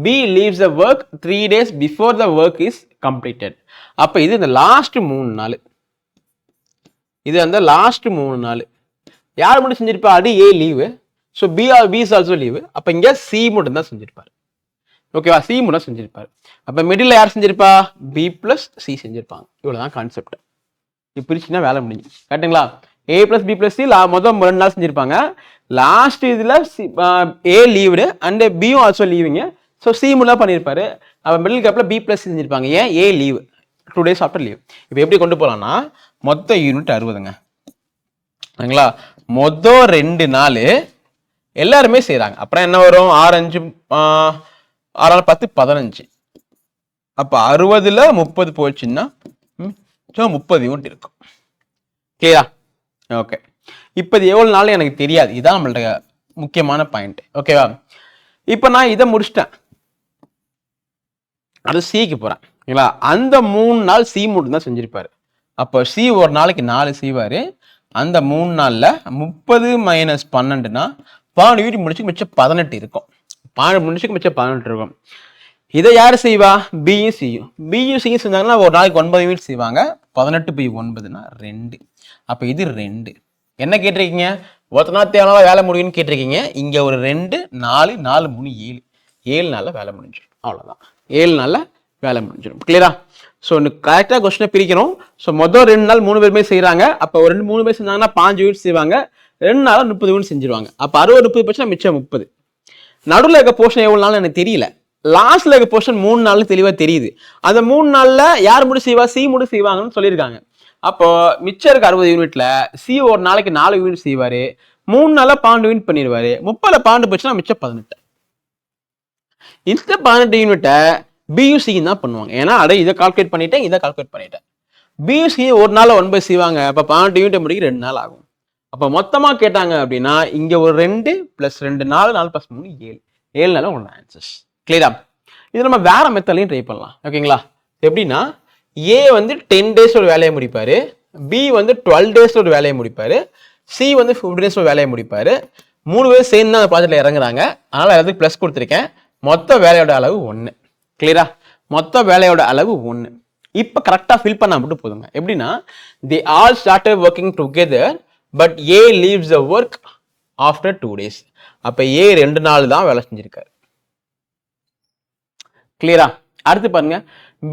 B leaves the work 3 days before the work is completed. அப்ப இது இந்த லாஸ்ட் 3 நாள், இது அந்த லாஸ்ட் 3 நாள் யார் மட்டும் செஞ்சிருப்பா? அது A leave. So B is also leave. அப்ப இங்க சி மட்டும் தான் செஞ்சிருப்பாரு. ஓகேவா? சி மட்டும் செஞ்சிருப்பாரு. அப்ப மிடில் யார் செஞ்சிருப்பா? பி பிளஸ் சி செஞ்சிருப்பாங்க. இவ்வளவுதான் கான்செப்ட். இது பிரிச்சுன்னா வேலை முடிஞ்சு. கரெக்டுங்களா? ஏ பிளஸ் பி பிளஸ் சி மொத்தம் 2 நாள் செஞ்சிருப்பாங்க. லாஸ்ட் இதுல ஏ லீவு அண்ட் பியும் ஆல்சோ லீவுங்க. ஸோ சி மட்டும் பண்ணியிருப்பாரு. அப்ப மிடில் கேப்ல பி பிளஸ் செஞ்சிருப்பாங்க. ஏன்? ஏ லீவு, 2 days ஆஃப்டர் லீவ். இப்போ எப்படி கொண்டு போகலாம்னா, மொத்த யூனிட் 60ங்க. ஓகேங்களா? மொத்தம் 2 நாள் எல்லாருமே செய்யறாங்க. அப்புறம் என்ன வரும்? 6 5 6 10 15. அப்ப 60ல 30 போச்சுன்னா 30 யூனிட் இருக்கும். கிளியரா? ஓகே, இப்போ இது எவ்வளவு நாள் எனக்கு தெரியாது. இதான் நம்மள்ட்ட முக்கியமான பாயிண்ட். ஓகேவா? இப்போ நான் இதை முடிச்சிட்டேன், அது சிக்கு போறேன். ஓகேங்களா? அந்த 3 நாள் சி மட்டும் தான் செஞ்சிருப்பாரு. அப்போ சி ஒரு நாளைக்கு 4 செய்வாரு. அந்த 3 நாள்ல 30 மைனஸ் 12னா 12 யூனிட் முடிச்சு மிச்சம் 18 இருக்கும். 12 முடிச்சுக்கு மிச்சம் 18 இருக்கும். இதை யாரு செய்வா? பியும் சியும். பியும் சியும் செஞ்சாங்கன்னா ஒரு நாளைக்கு 9 யூனிட் செய்வாங்க. 18 பை 9னா 2. அப்ப இது 2. என்ன கேட்டிருக்கீங்க? ஒருத்தனா தேவையான வேலை முடியும்னு கேட்டிருக்கீங்க. இங்க ஒரு 2 4 4 3 7 7 நாள்ல வேலை முடிஞ்சிடும். அவ்வளவுதான், 7 நாள்ல வேலை முடிஞ்சிடும். கிளியரா? ஸோ கரெக்டாக கொஸ்டினை பிரிக்கணும். ஸோ மொதல் 2 நாள் 3 பேருமே செய்யறாங்க. அப்போ ஒரு 3 பேர் செஞ்சாங்கன்னா 5 யூனிட் செய்வாங்க. 2 நாள் 30 யூனிட் செஞ்சிருவாங்க. அப்போ 60 30 போச்சுன்னா மிச்சம் 30. நடுவில் இருக்க போர்ஷன் எவ்வளவு நாள் எனக்கு தெரியல. லாஸ்ட்ல இருக்க போர்ஷன் 3 நாள் தெளிவா தெரியுது. அந்த 3 நாள்ல யார் மட்டும் செய்வா? சி மட்டும் செய்வாங்கன்னு சொல்லியிருக்காங்க. அப்போ மிச்சம் இருக்க 60 யூனிட்ல சி ஒரு நாளைக்கு 4 யூனிட் செய்வாரு. 3 நாள்ல 12 யூனிட் பண்ணிடுவாரு. 30ல 12 போச்சுன்னா மிச்சம் 18. இந்த 18 யூனிட்டை பியூசி தான் பண்ணுவாங்க. ஏன்னா இதை கால்குலேட் பண்ணிட்டேன், இதை கால்குலேட் பண்ணிட்டேன். பியூசி ஒரு நாள் 1 செய்வாங்க. அப்ப 12 யூனிட் முடிக்க 2 நாள் ஆகும். அப்ப மொத்தமா கேட்டாங்க அப்படின்னா இங்க ஒரு 2 பிளஸ் 2 4 4 பிளஸ் 3 7 7 நாள் உங்களோட ஆன்சர்ஸ். கிளியரா? இது நம்ம வேற மெத்தட்லையும் ட்ரை பண்ணலாம். ஓகேங்களா? எப்படின்னா, ஏ வந்து 10 days ஒரு வேலையை முடிப்பாரு, பி வந்து 12 days ஒரு வேலையை முடிப்பாரு, சி வந்து 15 days ஒரு வேலையை முடிப்பாரு. 3 பேர் சேர்ந்து தான் அந்த ப்ராஜெக்ட்ல இறங்குறாங்க. அதனால எல்லாத்துக்கும் பிளஸ் கொடுத்துருக்கேன். மொத்த வேலையோட அளவு 1. கிளியரா? மொத்த வேலையோட அளவு 1. இப்ப கரெக்டா ஃபில் பண்ணா மட்டும் போதுங்க. எப்படின்னா, they all started working together but A leaves the work after 2 days. அப்ப A 2 நாள் தான் வேலை செஞ்சிருக்காரு. கிளியரா? அடுத்து பாருங்க,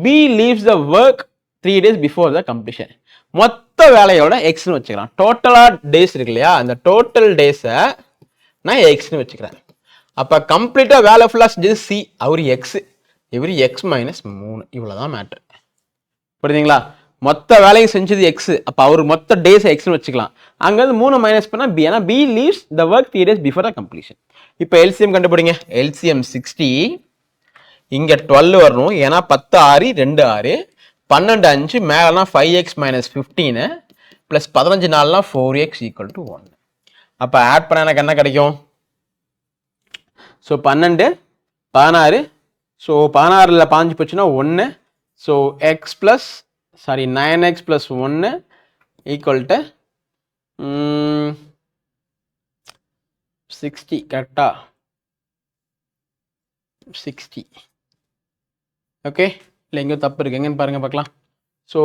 B leaves the work 3 days before the completion. மொத்த வேலையோட எக்ஸ்னு வச்சுக்கலாம். டோட்டலா டேஸ் இருக்கு இல்லையா, அந்த டோட்டல் டேஸை நான் எக்ஸ்னு வச்சுக்கிறேன். அப்ப கம்ப்ளீட்டா வேலை ஃபுல்லா செஞ்சது சி, அவர் எக்ஸ், இவர் எக்ஸ் மைனஸ் 3. இவ்வளவுதான் மேட்ரு. புரியுதுங்களா? மொத்த வேலையும் செஞ்சது எக்ஸ், அப்ப அவர் மொத்த டேஸ் எக்ஸ்னு வச்சுக்கலாம். அங்கிருந்து 3 மைனஸ் பண்ணா பி, ஏன்னா B leaves the work 3 days before the completion. இப்போ எல்சிஎம் கண்டுபிடிங்க. எல்சிஎம் 60, இங்க 12 வரணும். ஏன்னா 10 6 2 6 12 5 மேலனா 5x minus 15 plus 15 4னா 4x equal to 1. அப்ப ஆட் பண்ண எனக்கு என்ன கிடைக்கும்? ஸோ 12 16 ஸோ 16ல் பாஞ்சு போச்சுன்னா 1. So X plus 9x + 1 equal to 60. கரெக்டா? 60. ஓகே, இல்லை எங்கேயோ தப்பு இருக்குது, எங்கேன்னு பாருங்கள் பார்க்கலாம். ஸோ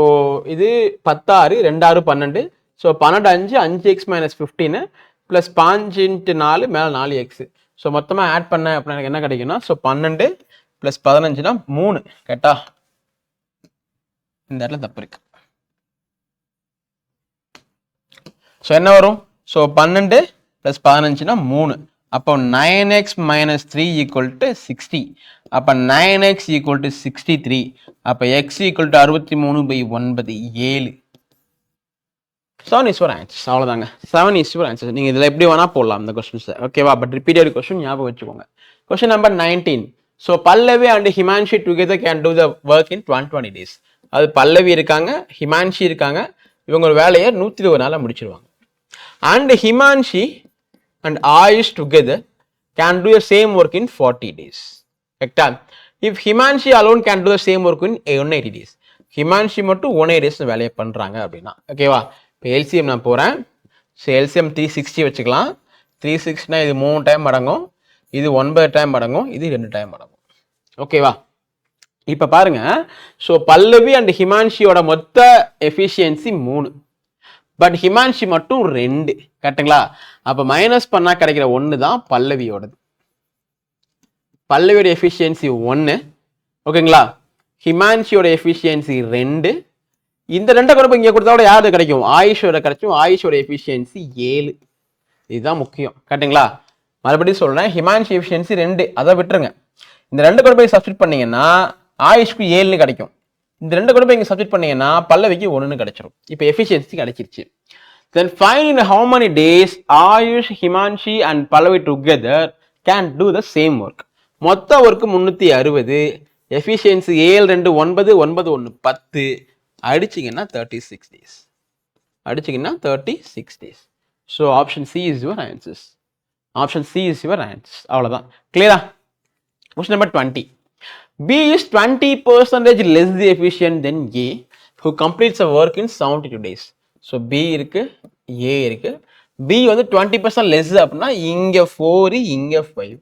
இது 16, 2 6 12. ஸோ 12 5 5x - 15 ப்ளஸ் 5 × 4 மேலே 4x. ஸோ மொத்தமாக ஆட் பண்ண அப்படின்னா எனக்கு என்ன கிடைக்குன்னா, ஸோ 12 + 15னா 3. கரெக்டா? இந்த இடத்துல தப்பு இருக்கு. ஸோ என்ன வரும்? ஸோ 12 + 15னா 3. அப்போ 9x - 3 = 60. அப்போ 9x = 63. அப்போ x = 63/9 7. 7 is your answer. அவ்வளோதாங்க, 7 is your answer. நீங்கள் இதில் எப்படி வேணால் போடலாம் இந்த கொஸ்டின்ஸை. ஓகேவா? பட் ரிப்பீட்டட் கொஸ்டின் ஞாபகம் வச்சுக்கோங்க. Question number 19. So Pallavi and Himanshi together can do the work in 120 days. அது பல்லவி இருக்காங்க, ஹிமான்ஷி இருக்காங்க, இவங்க வேலையை 120 நாளில் முடிச்சிருவாங்க. And Himanshi and Ayush together can do the same work in 40 days. Correct? If Himanshi alone can do the same work in 180 days. Himanshi மட்டும் 180 days வேலையை பண்றாங்க அப்படின்னா, ஓகேவா? இப்போ எல்சிஎம் நான் போறேன். ஸோ எல்சிஎம் 360 வச்சுக்கலாம். 360னா இது 3 டைம் அடங்கும், இது 9 டைம் அடங்கும், இது 2 டைம் அடங்கும். ஓகேவா? இப்போ பாருங்க, ஸோ பல்லவி அண்ட் ஹிமான்ஷியோட மொத்த எஃபிஷியன்சி 3, பட் ஹிமான்ஷி மட்டும் 2. கரெக்டுங்களா? அப்போ மைனஸ் பண்ணா கிடைக்கிற 1 தான் பல்லவியோடது. பல்லவியோட எஃபிஷியன்சி 1, ஓகேங்களா? ஹிமான்ஷியோட எஃபிஷியன்சி 2. இந்த 2 கூட இங்கே கொடுத்தா யாரு கிடைக்கும்? ஆயுஷோட கிடைக்கும். ஆயுஷோட எஃபிஷியன்சி 7. இதுதான் முக்கியம். கரெக்டுங்களா? மறுபடியும் சொல்றேன், ஹிமான்ஷி எஃபிஷியன்சி 2, அதை விட்டுருங்க. இந்த 2 கூட போய் சப்ஸ்டிட் பண்ணீங்கன்னா ஆயுஷ்க்கு 7 கிடைக்கும். இந்த 2 கூட போய் இங்கே சப்ஸ்டிட் பண்ணீங்கன்னா பல்லவிக்கு 1 கிடைச்சிடும். இப்போ எஃபிஷியன்சி கிடைச்சிருச்சு. Then find in how many days Ayush, Himanshi and Pallavi together can do the same work. மொத்த ஒர்க்கு 360, எஃபிஷியன்சி 7 2 9 9 1 10, அடிச்சிங்கன்னா 36 days. அடிச்சிங்கன்னா 36 days. So option C is your answers. Option C is your answers. அவ்வளோதான். கிளியரா? Question number 20. B is 20% less efficient than A who completes a work in 72 days. So B இருக்கு, A இருக்கு. B வந்து 20% லெஸ் அப்படின்னா இங்கே 4, இங்கே 5.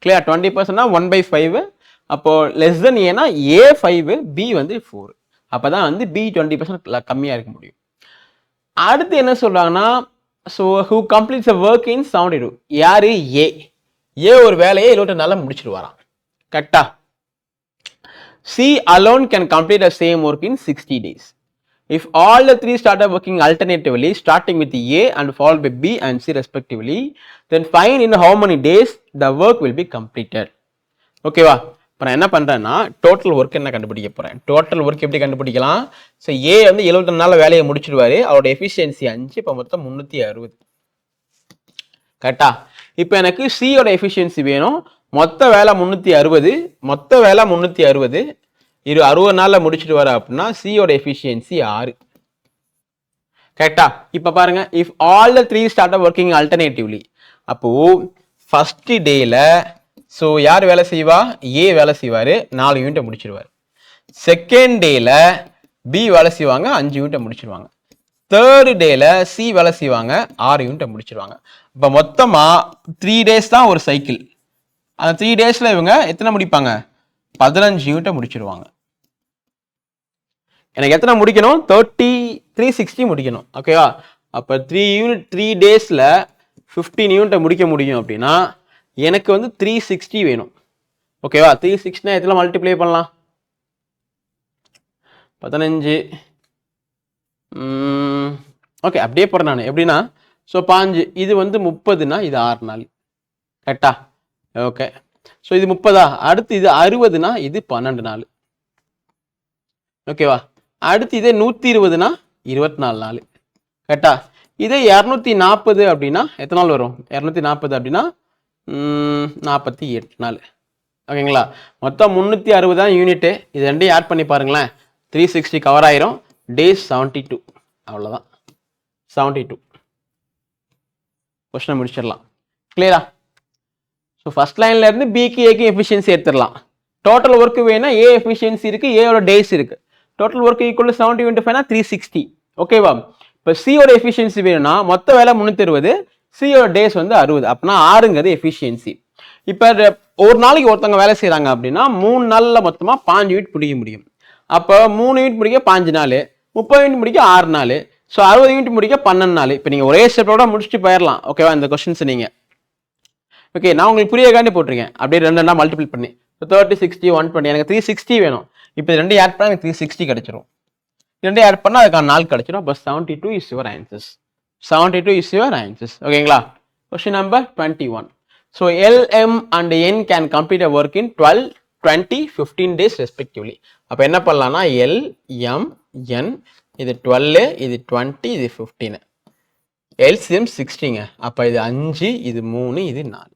கிளியர்? 20%னா 1/5. அப்போ லெஸ் தென் ஏன்னா A 5, B வந்து 4. அப்போதான் வந்து B 20% கம்மியாக இருக்க முடியும். அடுத்து என்ன சொல்றாங்கன்னா, so who completes a work இன் 72. யாரு? ஏ ஒரு வேலையை 72 நாளில் முடிச்சிருவாராம். கரெக்டா? C alone can complete the same work in 60 days. If all the 3 started working alternatively, starting with A and followed by B and C respectively, then find in how many days the work will be completed. ஓகேவா? இப்போ நான் என்ன பண்ணுறேன்னா, டோட்டல் ஒர்க் என்ன கண்டுபிடிக்க போகிறேன். டோட்டல் ஒர்க் எப்படி கண்டுபிடிக்கலாம்? ஸோ ஏ வந்து 72 நாளில் வேலையை முடிச்சிடுவார். அவரோட எஃபிஷியன்சி 5, இப்போ மொத்தம் 360. கரெக்டா? இப்போ எனக்கு சியோட எஃபிஷியன்சி வேணும். மொத்த வேலை 360, மொத்த வேலை 360, 60 நாளில் முடிச்சுட்டு வர அப்படின்னா சியோட எஃபிஷியன்சி 6. கரெக்டா? இப்போ பாருங்க, if all the 3 start working alternatively, அப்போ ஃபர்ஸ்ட் டேல ஸோ யார் வேலை செய்வா? ஏ வேலை செய்வார், 4 யூனிட்டை முடிச்சிருவார். செகண்ட் டேல பி வேலை செய்வாங்க, 5 யூனிட்டை முடிச்சிருவாங்க. தேர்ட் டேல சி வேலை செய்வாங்க, 6 யூனிட்டை முடிச்சிருவாங்க. இப்போ மொத்தமாக 3 days தான் ஒரு சைக்கிள். அந்த 3 daysல இவங்க எத்தனை முடிப்பாங்க? 15 யூனிட்டை முடிச்சிருவாங்க. எனக்கு எத்தனை முடிக்கணும்? 360 முடிக்கணும். ஓகேவா? அப்போ 3 daysல 15 யூனிட்டை முடிக்க முடியும் அப்படின்னா எனக்கு வந்து 360 வேணும். ஓகேவா? 360 எத்தனை மல்டிப்ளை பண்ணலாம்? 15. ஓகே, அப்படியே போகிறேன் நான். எப்படின்னா, ஸோ 5, இது வந்து 30னா இது 6 நாள். கரெக்டா? ஓகே, ஸோ இது 30, அடுத்து இது 60னா இது 12 நாள். ஓகேவா? அடுத்து இதே 120னா 24 நாள். கரெக்டா? இதே 240 அப்படின்னா எத்தனை நாள் வரும்? 240 அப்படின்னா 48 நாள். ஓகேங்களா? மொத்தம் 360 தான் யூனிட்டு. இது ரெண்டையும் ஆட் பண்ணி பாருங்களேன், 360 கவர் ஆயிரும். டேஸ் 72. அவ்வளோதான், 72. கொஸ்டினை முடிச்சிடலாம். கிளியரா? ஸோ ஃபர்ஸ்ட் லைன்ல இருந்து பிக்கு ஏக்கு எஃபிஷியன்சி எடுத்துடலாம். டோட்டல் ஒர்க் வேணா ஏ எஃபிஷியன்சி இருக்கு, ஏயோட டேஸ் இருக்கு. Total work equal 70 × 5 360. ஓகேவா? இப்போ சியோட எஃபிஷியன்சி வேணும்னா மொத்த வேலை 360, சியோட டேஸ் வந்து 60. அப்படின்னா 6ங்கிறது எஃபிஷியன்சி. இப்போ ஒரு நாளைக்கு ஒருத்தவங்க வேலை செய்கிறாங்க அப்படின்னா 3 நாளில் மொத்தமாக 5 யூனிட் பிடிக்க முடியும். அப்போ 3 யூனிட் முடிக்க 5 நாள், 30 யூனிட் முடிக்க 6 நாள், ஸோ 60 யூனிட் முடிக்க 12 நாள். இப்போ நீங்கள் ஒரே ஸ்டெப்போட முடிச்சுட்டு போயிடலாம். ஓகேவா? இந்த கொஸ்டின்ஸ் நீங்கள் ஓகே நான் உங்களுக்கு புரியக்காண்டி போட்டிருக்கேன். அப்படியே 2 மல்டிபிள் பண்ணி 30, 60, 120. எனக்கு 360 வேணும். இப்போ 2 ஆட் பண்ணால் எனக்கு 360 கிடைச்சிரும். 2 ஆட் பண்ணால் அதுக்கான நாள் கிடைச்சிடும். அப்போ 72 is your answers. 72 is your answers. ஓகேங்களா? Question number 21. So LM and N can complete a work in 12, 20, 15 days respectively. அப்போ என்ன பண்ணலாம்னா L, M, N, இது 12, இது 20, இது 15. LCM 60ங்க. அப்போ இது 5, இது 3, இது 4.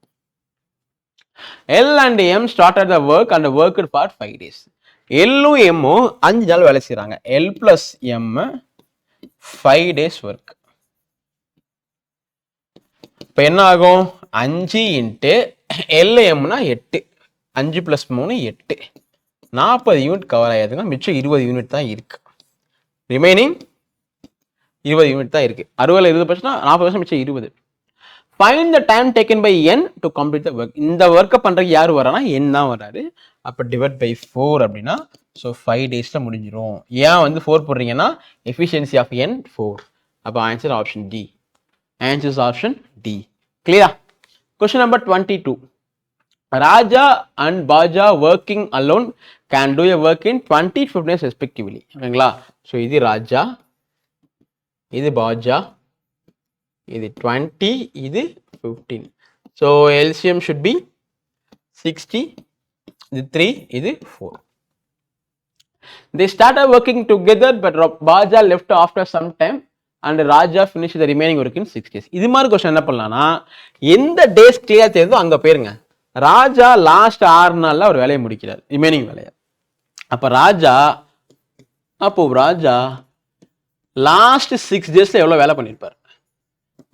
L and M started the work and worked for 5 days. L-ம் M-ம் 5 நாள் வேலை செய்கிறாங்க. L plus M 5 days work. இப்போ என்ன ஆகும்? 5 × LM-னா 8, 5 + 3 8, 40 யூனிட் கவர் ஆகிடுதுங்க. மிச்சம் 20 யூனிட் தான் இருக்கு. ரிமைனிங் 20 யூனிட் தான் இருக்கு. 60ல் 20%, 40% மிச்சம் 20. Find the time taken by N to complete the work. இந்த ஒர்க்கை பண்ணுறதுக்கு யார் வரானா? N தான் வராரு. அப்போ டிவைட் பை 4 அப்படின்னா ஸோ 5 டேஸில் முடிஞ்சிடும். ஏன் வந்து 4 போடுறீங்கன்னா எஃபிஷியன்சி ஆஃப் N 4. அப்போ answer option D. Answers option D. கிளியரா? Question number 22. Raja and Baja working alone can do a work in 20, 15 days respectively. ஓகேங்களா? ஸோ இது ராஜா, இது பாஜா, இது 20, இது 15. ஸோ LCM should be 60, இது 3, இது 4. They started working together but Baja left after some time and Raja finished the remaining work in 6 days. இது மாதிரி கொஸ்டின் என்ன பண்ணலாம்னா எந்த டேஸ் கிளியர் தெரியுதோ அங்கே போயிருங்க. ராஜா லாஸ்ட் 6 நாளில் ஒரு வேலையை முடிக்கிறார், ரிமைனிங் வேலையை. அப்போ ராஜா லாஸ்ட் 6 டேஸில் எவ்வளோ வேலை பண்ணியிருப்பார்?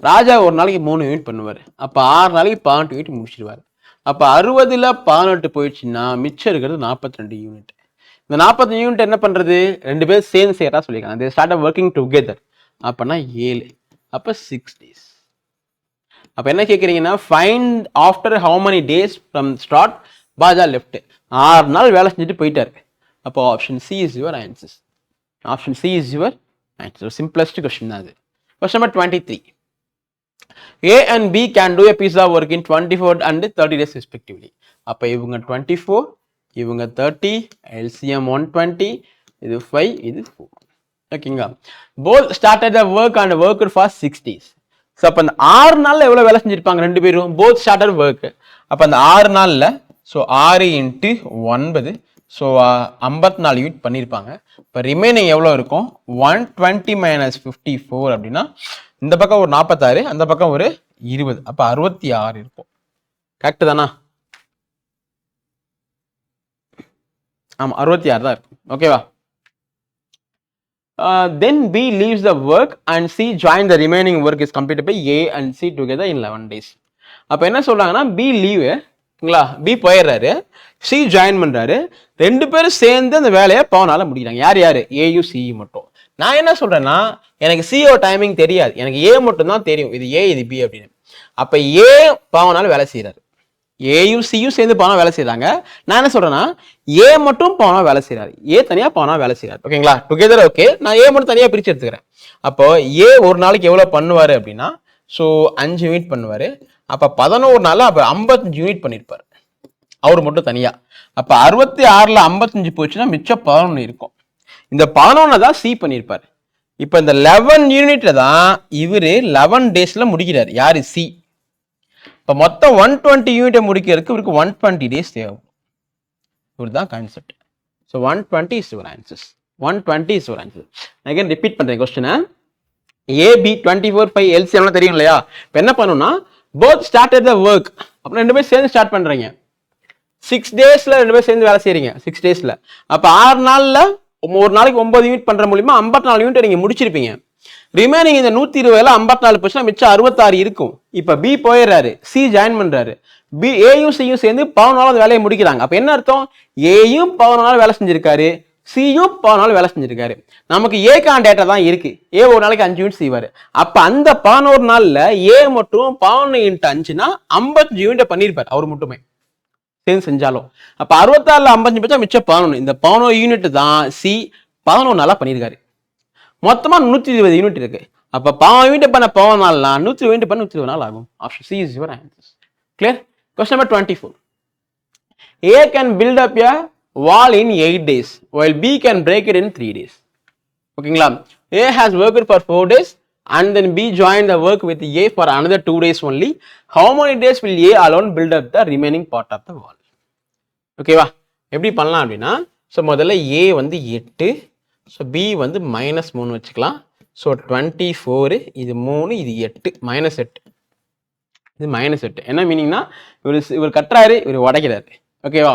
ராஜா ஒரு நாளைக்கு 3 யூனிட் பண்ணுவார். அப்போ 6 நாளைக்கு 18 யூனிட் முடிச்சிடுவார். அப்போ 60ல் 18 போயிடுச்சுன்னா மிச்சம் இருக்கிறது 42 யூனிட். இந்த 42 யூனிட் என்ன பண்ணுறது? 2 பேர் சேர்ந்து செய்யறதா சொல்லியிருக்காங்க. They start working together. அப்போனா 7, அப்போ 6 டேஸ். அப்போ என்ன கேட்குறீங்கன்னா find after how many days from start Raja left. 6 நாள் வேலை செஞ்சுட்டு போயிட்டாரு. அப்போ option C is your answers. Option C is your answer. Simplest question தான் அது. Question number 23. A and B can do a piece of work in 24 and 30 days respectively. அப்போ இவங்க 24, இவங்க 30, LCM 120, இது 5, இது 4. ஓகேங்களா? Both started the work and worked for 6 days. So அப்போ அந்த 6 நாளில் எவ்வளோ வேலை செஞ்சுருப்பாங்க 2 பேரும்? Both started work. அப்போ அந்த 6 நாளில் ஸோ 6 × 9, ஸோ 54 யூனிட் பண்ணியிருப்பாங்க. இப்போ ரிமைனிங் எவ்வளோ இருக்கும்? 120 - 54 அப்படின்னா இந்த பக்கம் ஒரு 46, அந்த பக்கம் ஒரு 20, அப்போ 66 இருக்கும். கரெக்டு தானா? ஆமாம், 66 தான் இருக்கும். ஓகேவா? Then B leaves the work and C join the remaining work is completed by A and C together in 11 days. அப்போ என்ன சொல்றாங்கன்னா B லீவுங்களா, B போயிடுறாரு, C ஜாயின் பண்றாரு, 2 பேரும் சேர்ந்து அந்த வேலையை பவனால முடிக்கிறாங்க. யார் யார்? ஏயும் சி மட்டும். நான் என்ன சொல்றேன்னா எனக்கு சிஓ டைமிங் தெரியாது, எனக்கு ஏ மட்டும் தான் தெரியும், இது ஏ இது பி அப்படின்னு. அப்ப ஏ பவனால வேலை செய்யறாரு, ஏயும் சியும் சேர்ந்து பவனா வேலை செய்யறாங்க. நான் என்ன சொல்றேன்னா ஏ மட்டும் பவனா வேலை செய்யறாரு, ஏ தனியா பவனா வேலை செய்யறாரு. ஓகேங்களா? Together okay. நான் ஏ மட்டும் தனியா பிரிச்சு எடுத்துக்கிறேன். அப்போ ஏ ஒரு நாளைக்கு எவ்வளவு பண்ணுவாரு அப்படின்னா ஸோ 5 யூனிட் பண்ணுவாரு. அப்ப 11 நாள் அப்ப 55 யூனிட் பண்ணிருப்பாரு அவர் மட்டும் தனியா. அப்ப 66ல் 55 போச்சுன்னா மிச்சம் 11 இருக்கும். இந்த 11 தான் சி பண்ணிருப்பாரு. இப்ப இந்த 11 யூனிட்ல தான் இவரு 11 டேஸ்ல முடிக்கிறாரு. யாரு? சி. இப்ப மொத்தம் 120 யூனிட்டை முடிக்கிறதுக்கு இவருக்கு 120 டேஸ் தேவைப்படும். இவருதான் concept. So 120 is your answers. 120 is your answer. நான் again ரிப்பீட் பண்றேன் கொஸ்டினை. ஏபி 24, 5 எல்சிஎம்லாம் தெரியும் இல்லையா? இப்போ என்ன பண்ணணும்னா both started the work. அப்புறம் 2 பேரும் சேர்ந்து ஸ்டார்ட் பண்றீங்க. 6 டேஸ்ல 2 பேரும் சேர்ந்து வேலை செய்றீங்க. 6 டேஸ்ல அப்ப 6 நாள்ல ஒரு நாளைக்கு 9 யூனிட் பண்ற மூலியமா 54 யூனிட் நீங்க முடிச்சிருப்பீங்க. ரிமைனிங் இந்த 120ல 54% மிச்சம் 66 இருக்கும். இப்ப பி போயிடுறாரு, சி ஜாயின் பண்றாரு. பி ஏயும் சியும் சேர்ந்து 14 அந்த வேலையை முடிக்கிறாங்க. அப்ப என்ன அர்த்தம்? ஏயும் 14 வேலை செஞ்சிருக்காரு, சியும் 14 வேலை செஞ்சிருக்காரு. நமக்கு ஏக்கான டேட்டா தான் இருக்கு. ஏ ஒரு நாளைக்கு 5 யூனிட் செய்வாரு. அப்ப அந்த 11 நாள்ல ஏ மட்டும் 11 × 5னா 55 யூனிட் பண்ணிருப்பாரு அவர் மட்டுமே சேர்ந்து செஞ்சாலும். அப்ப 66ல 55 பச்சா மிச்சம் 11. இந்த 11 யூனிட் தான் சி 11 நாளா பண்ணிருக்காரு. மொத்தமா 120 யூனிட் இருக்கு. அப்ப 11 யூனிட் பண்ண 11 நாள்னா 120 யூனிட் பண்ண 120 நாள் ஆகும். Option C is your answer. Clear? Question number 24. A can build up a wall in 8 days while B can break it in 3 days. ஓகேங்களா? A has worked for 4 days and then B joined the work with A for another 2 days only. How many days will A alone build up the remaining part of the wall? ஓகேவா? எப்படி பண்ணலாம் அப்படின்னா, ஸோ முதல்ல A வந்து 8, ஸோ B வந்து -3 வச்சுக்கலாம். ஸோ 24, இது 3, இது 8, -8. இது -8. என்ன மீனிங்னா, இவர் கட்டுறாரு, இவர் உடைக்கிறாரு. ஓகேவா?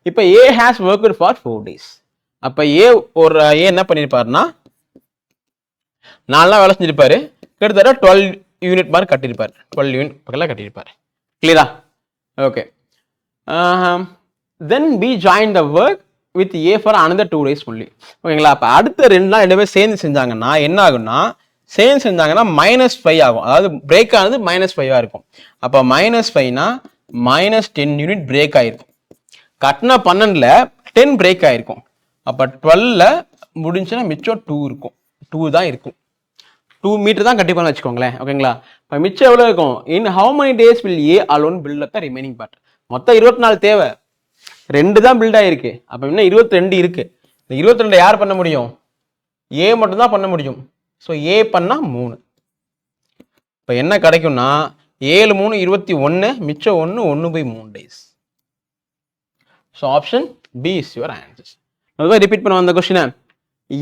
இப்போ ஏ ஹேஸ் ஒர்க்டு ஃபார் 4 days. அப்போ ஏ என்ன பண்ணியிருப்பாருன்னா 4 நாள் வேலை செஞ்சிருப்பாரு. கிட்டத்தட்ட 12 யூனிட் மாதிரி கட்டியிருப்பாரு. 12 யூனிட் பக்கத்தில் கட்டியிருப்பாரு. கிளியரா? Okay. Then B join the work with A for another 2 days only. ஓகேங்களா? அப்போ அடுத்த 2 நாள் 2 பேர் சேர்ந்து செஞ்சாங்கன்னா என்ன ஆகும்னா, சேர்ந்து செஞ்சாங்கன்னா -5 ஆகும். அதாவது பிரேக் ஆனது -5 இருக்கும். அப்போ -5னா -10 யூனிட் பிரேக் ஆயிருக்கும். கட்டின 12ல 10 பிரேக் ஆயிருக்கும். அப்போ 12ல முடிஞ்சுன்னா மிச்சம் 2 இருக்கும். 2 தான் இருக்கும். 2 மீட்டர் தான் கட்டிப்பான்னு வச்சுக்கோங்களேன். ஓகேங்களா? இப்போ மிச்சம் எவ்வளோ இருக்கும்? In how many days will A alone build up the remaining part? மொத்தம் 24 தேவை, 2 தான் பில்ட் ஆயிருக்கு. அப்போ இன்னும் 22 இருக்கு. இந்த 22 யார் பண்ண முடியும்? ஏ மட்டும் தான் பண்ண முடியும். ஸோ ஏ பண்ணா 3. இப்போ என்ன கிடைக்கும்னா 7 3 21, மிச்சம் 1 1/3 days. So option B is your answer. அதுதான் ரிப்பீட் பண்ண வந்த கொஸ்டினை.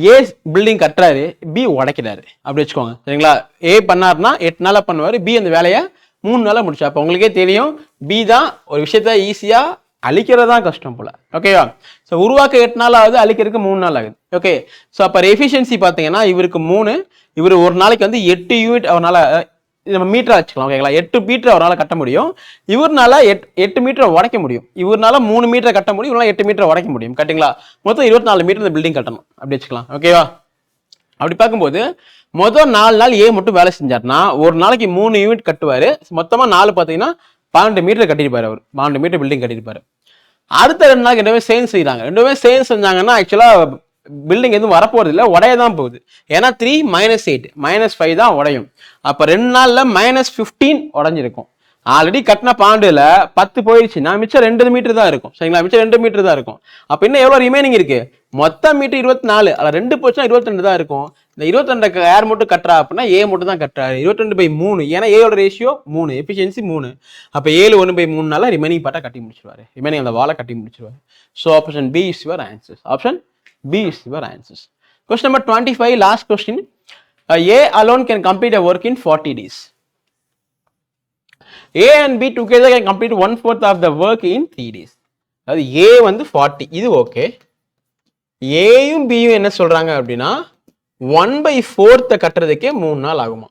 ஏ பில்டிங் கட்டுறாரு, பி உடைக்கிறாரு அப்படி வச்சுக்கோங்க. சரிங்களா? ஏ பண்ணாருன்னா 8 நாளாக பண்ணுவார், பி அந்த வேலையை 3 நாளாக முடிச்சா. அப்போ உங்களுக்கே தெரியும் பி தான் ஒரு விஷயத்த ஈஸியாக அழிக்கிறது தான் கஷ்டம் போல. ஓகேவா? ஸோ உருவாக்க 8 நாள் ஆகுது, அழிக்கிறதுக்கு 3 நாள் ஆகுது. ஓகே. ஸோ அப்போ எஃபிஷியன்சி பார்த்தீங்கன்னா இவருக்கு 3, இவர் ஒரு நாளைக்கு வந்து 8 யூனிட் அவரால், நம்ம மீட்டரா வச்சுக்கலாம். ஓகேங்களா? 8 மீட்டர் அவரால் கட்ட முடியும். இவர்னால 8 மீட்டரை உடைக்க முடியும். இவர்னால 3 மீட்டரை கட்ட முடியும், இவரால் 8 மீட்டரை உடைக்க முடியும். கட்டிங்களா? மொத்தம் 24 மீட்டர் இந்த பில்டிங் கட்டணும் அப்படி வச்சுக்கலாம். ஓகேவா? அப்படி பார்க்கும்போது மொதல் 4 நாள் ஏ மட்டும் வேலை செஞ்சார்னா ஒரு நாளைக்கு 3 யூனிட் கட்டுவார். மொத்தமாக 4 பார்த்தீங்கன்னா 12 மீட்டர் கட்டியிருப்பாரு. அவர் 12 மீட்டர் பில்டிங் கட்டியிருப்பாரு. அடுத்த 2 நாளைக்கு 2 பேரும் சேர்ந்து செய்கிறாங்க. 2 பேரும் சேர்ந்து செஞ்சாங்கன்னா ஆக்சுவலாக பில்டிங் எதுவும் வரப்போறது இல்லை, உடைய தான் போகுது. ஏன்னா 3 -8 -5 தான் உடையும். அப்போ 2 நாள்ல -15 உடஞ்சிருக்கும். ஆல்ரெடி கட்டின 12ல 10 போயிடுச்சுன்னா மிச்சம் 2 மீட்டர் தான் இருக்கும். சரிங்களா? மிச்சம் 2 மீட்டர் தான் இருக்கும். அப்போ இன்னும் எவ்வளோ ரிமைனிங் இருக்கு? மொத்தம் மீட்டர் 24, அதில் 2 போச்சுன்னா 22 தான் இருக்கும். இந்த 22 யார் மட்டும் கட்டுறா அப்படின்னா ஏ மட்டும் தான் கட்டுறாரு. 22/3. ஏன்னா ஏயோட ரேஷியோ 3, எஃபிஷியன்சி 3. அப்போ 7 1/3 ரிமைனிங் பார்ட்டா கட்டி முடிச்சிருவாரு. ரிமைனிங் அந்த வாழை கட்டி முடிச்சிருவாரு. So option B is your answer. Option B is your answers. Question number 25, last question. A alone can complete a work in 40 days. A and B together can complete 1/4 of the work in 3 days. அதாவது A வந்து 40, இது ஓகே. ஏயும் பியும் என்ன சொல்றாங்க அப்படின்னா 1/4 கட்டுறதுக்கே 3 நாள் ஆகுமா.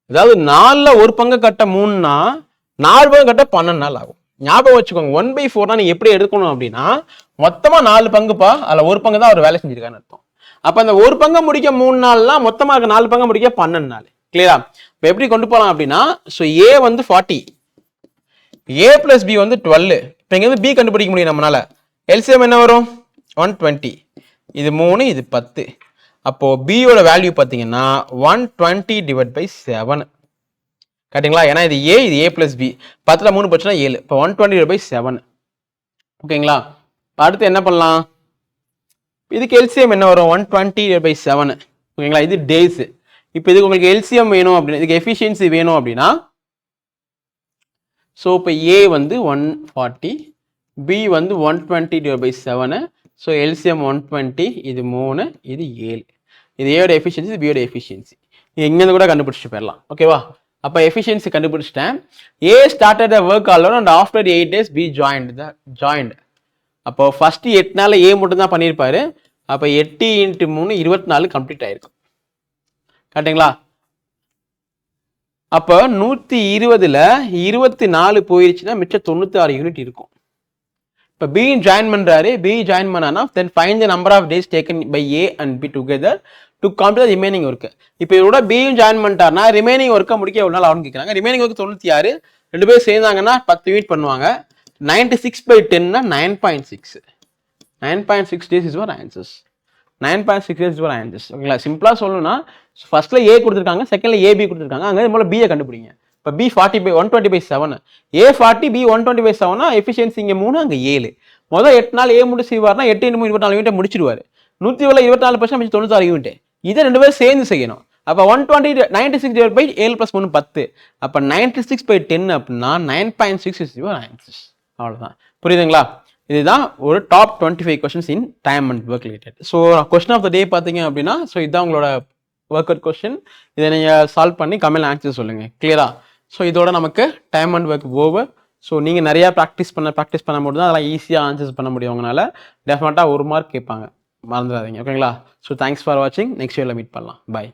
அதாவது 4ல ஒரு பங்கு கட்ட 3னா 4 பங்கு கட்ட 12 நாள் ஆகும். ஞாபகம் வச்சுக்கோங்க. 1/4 நீங்க எப்படி எடுக்கணும் அப்படின்னா மொத்தமா 4 பங்குப்பா, அதுல ஒரு பங்கு தான் அவர் வேலை செஞ்சிருக்கான்னு அர்த்தம். அப்ப அந்த ஒரு பங்கை முடிக்க 3 நாள்லாம் மொத்தமா இருக்க 4 பங்கை முடிக்க 12 நாள். கிளியரா? இப்ப எப்படி கொண்டு போகலாம் அப்படின்னா, ஸோ ஏ வந்து 40, ஏ பிளஸ் பி வந்து 12. இப்ப இங்க வந்து பி கண்டுபிடிக்க முடியும் நம்மளால. எல்சிஎம் என்ன வரும்? 120. இது 3, இது 10. அப்போ பியோட வேல்யூ பார்த்தீங்கன்னா 120 / 7. கரெக்டுங்களா? ஏன்னா இது ஏ பிளஸ் பி, 10ல 3 போச்சுன்னா 7. இப்போ 120 / 7. ஓகேங்களா? அடுத்து என்ன பண்ணலாம்? இதுக்கு எல்சிஎம் என்ன வரும்? 120 / 7. ஓகேங்களா? இது டேஸ். இப்போ இதுக்கு உங்களுக்கு எல்சிஎம் வேணும் அப்படின்னா, இதுக்கு எஃபிஷியன்சி வேணும் அப்படின்னா, ஸோ இப்போ ஏ வந்து 140, பி வந்து 120 / 7. ஸோ எல்சிஎம் 120, இது 3, இது 7. இது ஏயோட எஃபிஷியன்சி, இது பியோட எஃபிஷியன்சி. நீங்கள் எங்கேருந்து கூட கண்டுபிடிச்சிட்டு போயிடலாம். ஓகேவா? அப்போ எஃபிஷியன்சி கண்டுபிடிச்சிட்டேன். A started the work alone and after 8 days B joined. அப்போ ஃபர்ஸ்ட் 8 நாள் ஏ மட்டும் தான் பண்ணியிருப்பாரு. அப்போ 8 × 3 24 கம்ப்ளீட் ஆயிருக்கும். கரெக்டுங்களா? அப்போ 120ல் 24 போயிருச்சுன்னா மிச்சம் 96 யூனிட் இருக்கும். இப்போ பி ஜாயின் பண்ணுறாரு, பி ஜாயின் பண்ணானா then find the number of days taken by A and B together to complete remaining ஒர்க்கு. இப்போ இதோட பியும் ஜாயின் பண்ணிட்டாருனா ரிமைனிங் ஒர்க்கை முடிக்க எவ்வளோ நாள் ஆகும்னு கேட்குறாங்க. ரிமைனிங் ஒர்க்கு 96, 2 பேர் சேர்ந்தாங்கன்னா 10 யூனிட் பண்ணுவாங்க. 96/10னா 9.6. 9.6 days is your answers. 9.6 days is your answers. ஓகேங்களா? சிம்பிளாக சொல்லணும்னா ஃபர்ஸ்ட்ல ஏ கொடுத்துருக்காங்க, செகண்ட்ல ஏபி கொடுத்துருக்காங்க. அங்கே மூலம் பியை கண்டுபிடிங்க. இப்போ பி 120/7, ஏ 40, பி 120/7னா எஃபிஷியன்சி இங்கே 3, அங்கே 7. மொதல் 8 நாள் ஏ முடிச்சு செய்வார்னா 8 × 24 யூனிட்டை முடிச்சிடுவார். 124% மிச்சம் 96 யூனிட். இதை 2 பேரும் சேர்ந்து செய்யணும். அப்போ 96/7 + 1 10. அப்போ 96/10 அப்படின்னா 9.6 is your answers. அவ்வளோதான். புரியுதுங்களா? இதுதான் ஒரு top 25 questions in time and work related. So question of the day பார்த்தீங்க அப்படின்னா, ஸோ இதுதான் உங்களோட ஒர்க் அவுட் கொஸ்டின். இதை நீங்கள் சால்வ் பண்ணி கமெண்ட் ஆன்சர் சொல்லுங்கள். கிளியரா? ஸோ இதோட நமக்கு time and work over. So நீங்கள் நிறையா ப்ராக்டிஸ் பண்ணும்போது தான் அதெல்லாம் ஈஸியாக ஆன்சர்ஸ் பண்ண முடியும். உங்களால் டெஃபினட்டாக 1 மார்க் கேட்பாங்க, மறந்துடாதீங்க. ஓகேங்களா? ஸோ தேங்க்ஸ் ஃபார் வாட்சிங். நெக்ஸ்ட் வீடியோவில் மீட் பண்ணலாம். பை.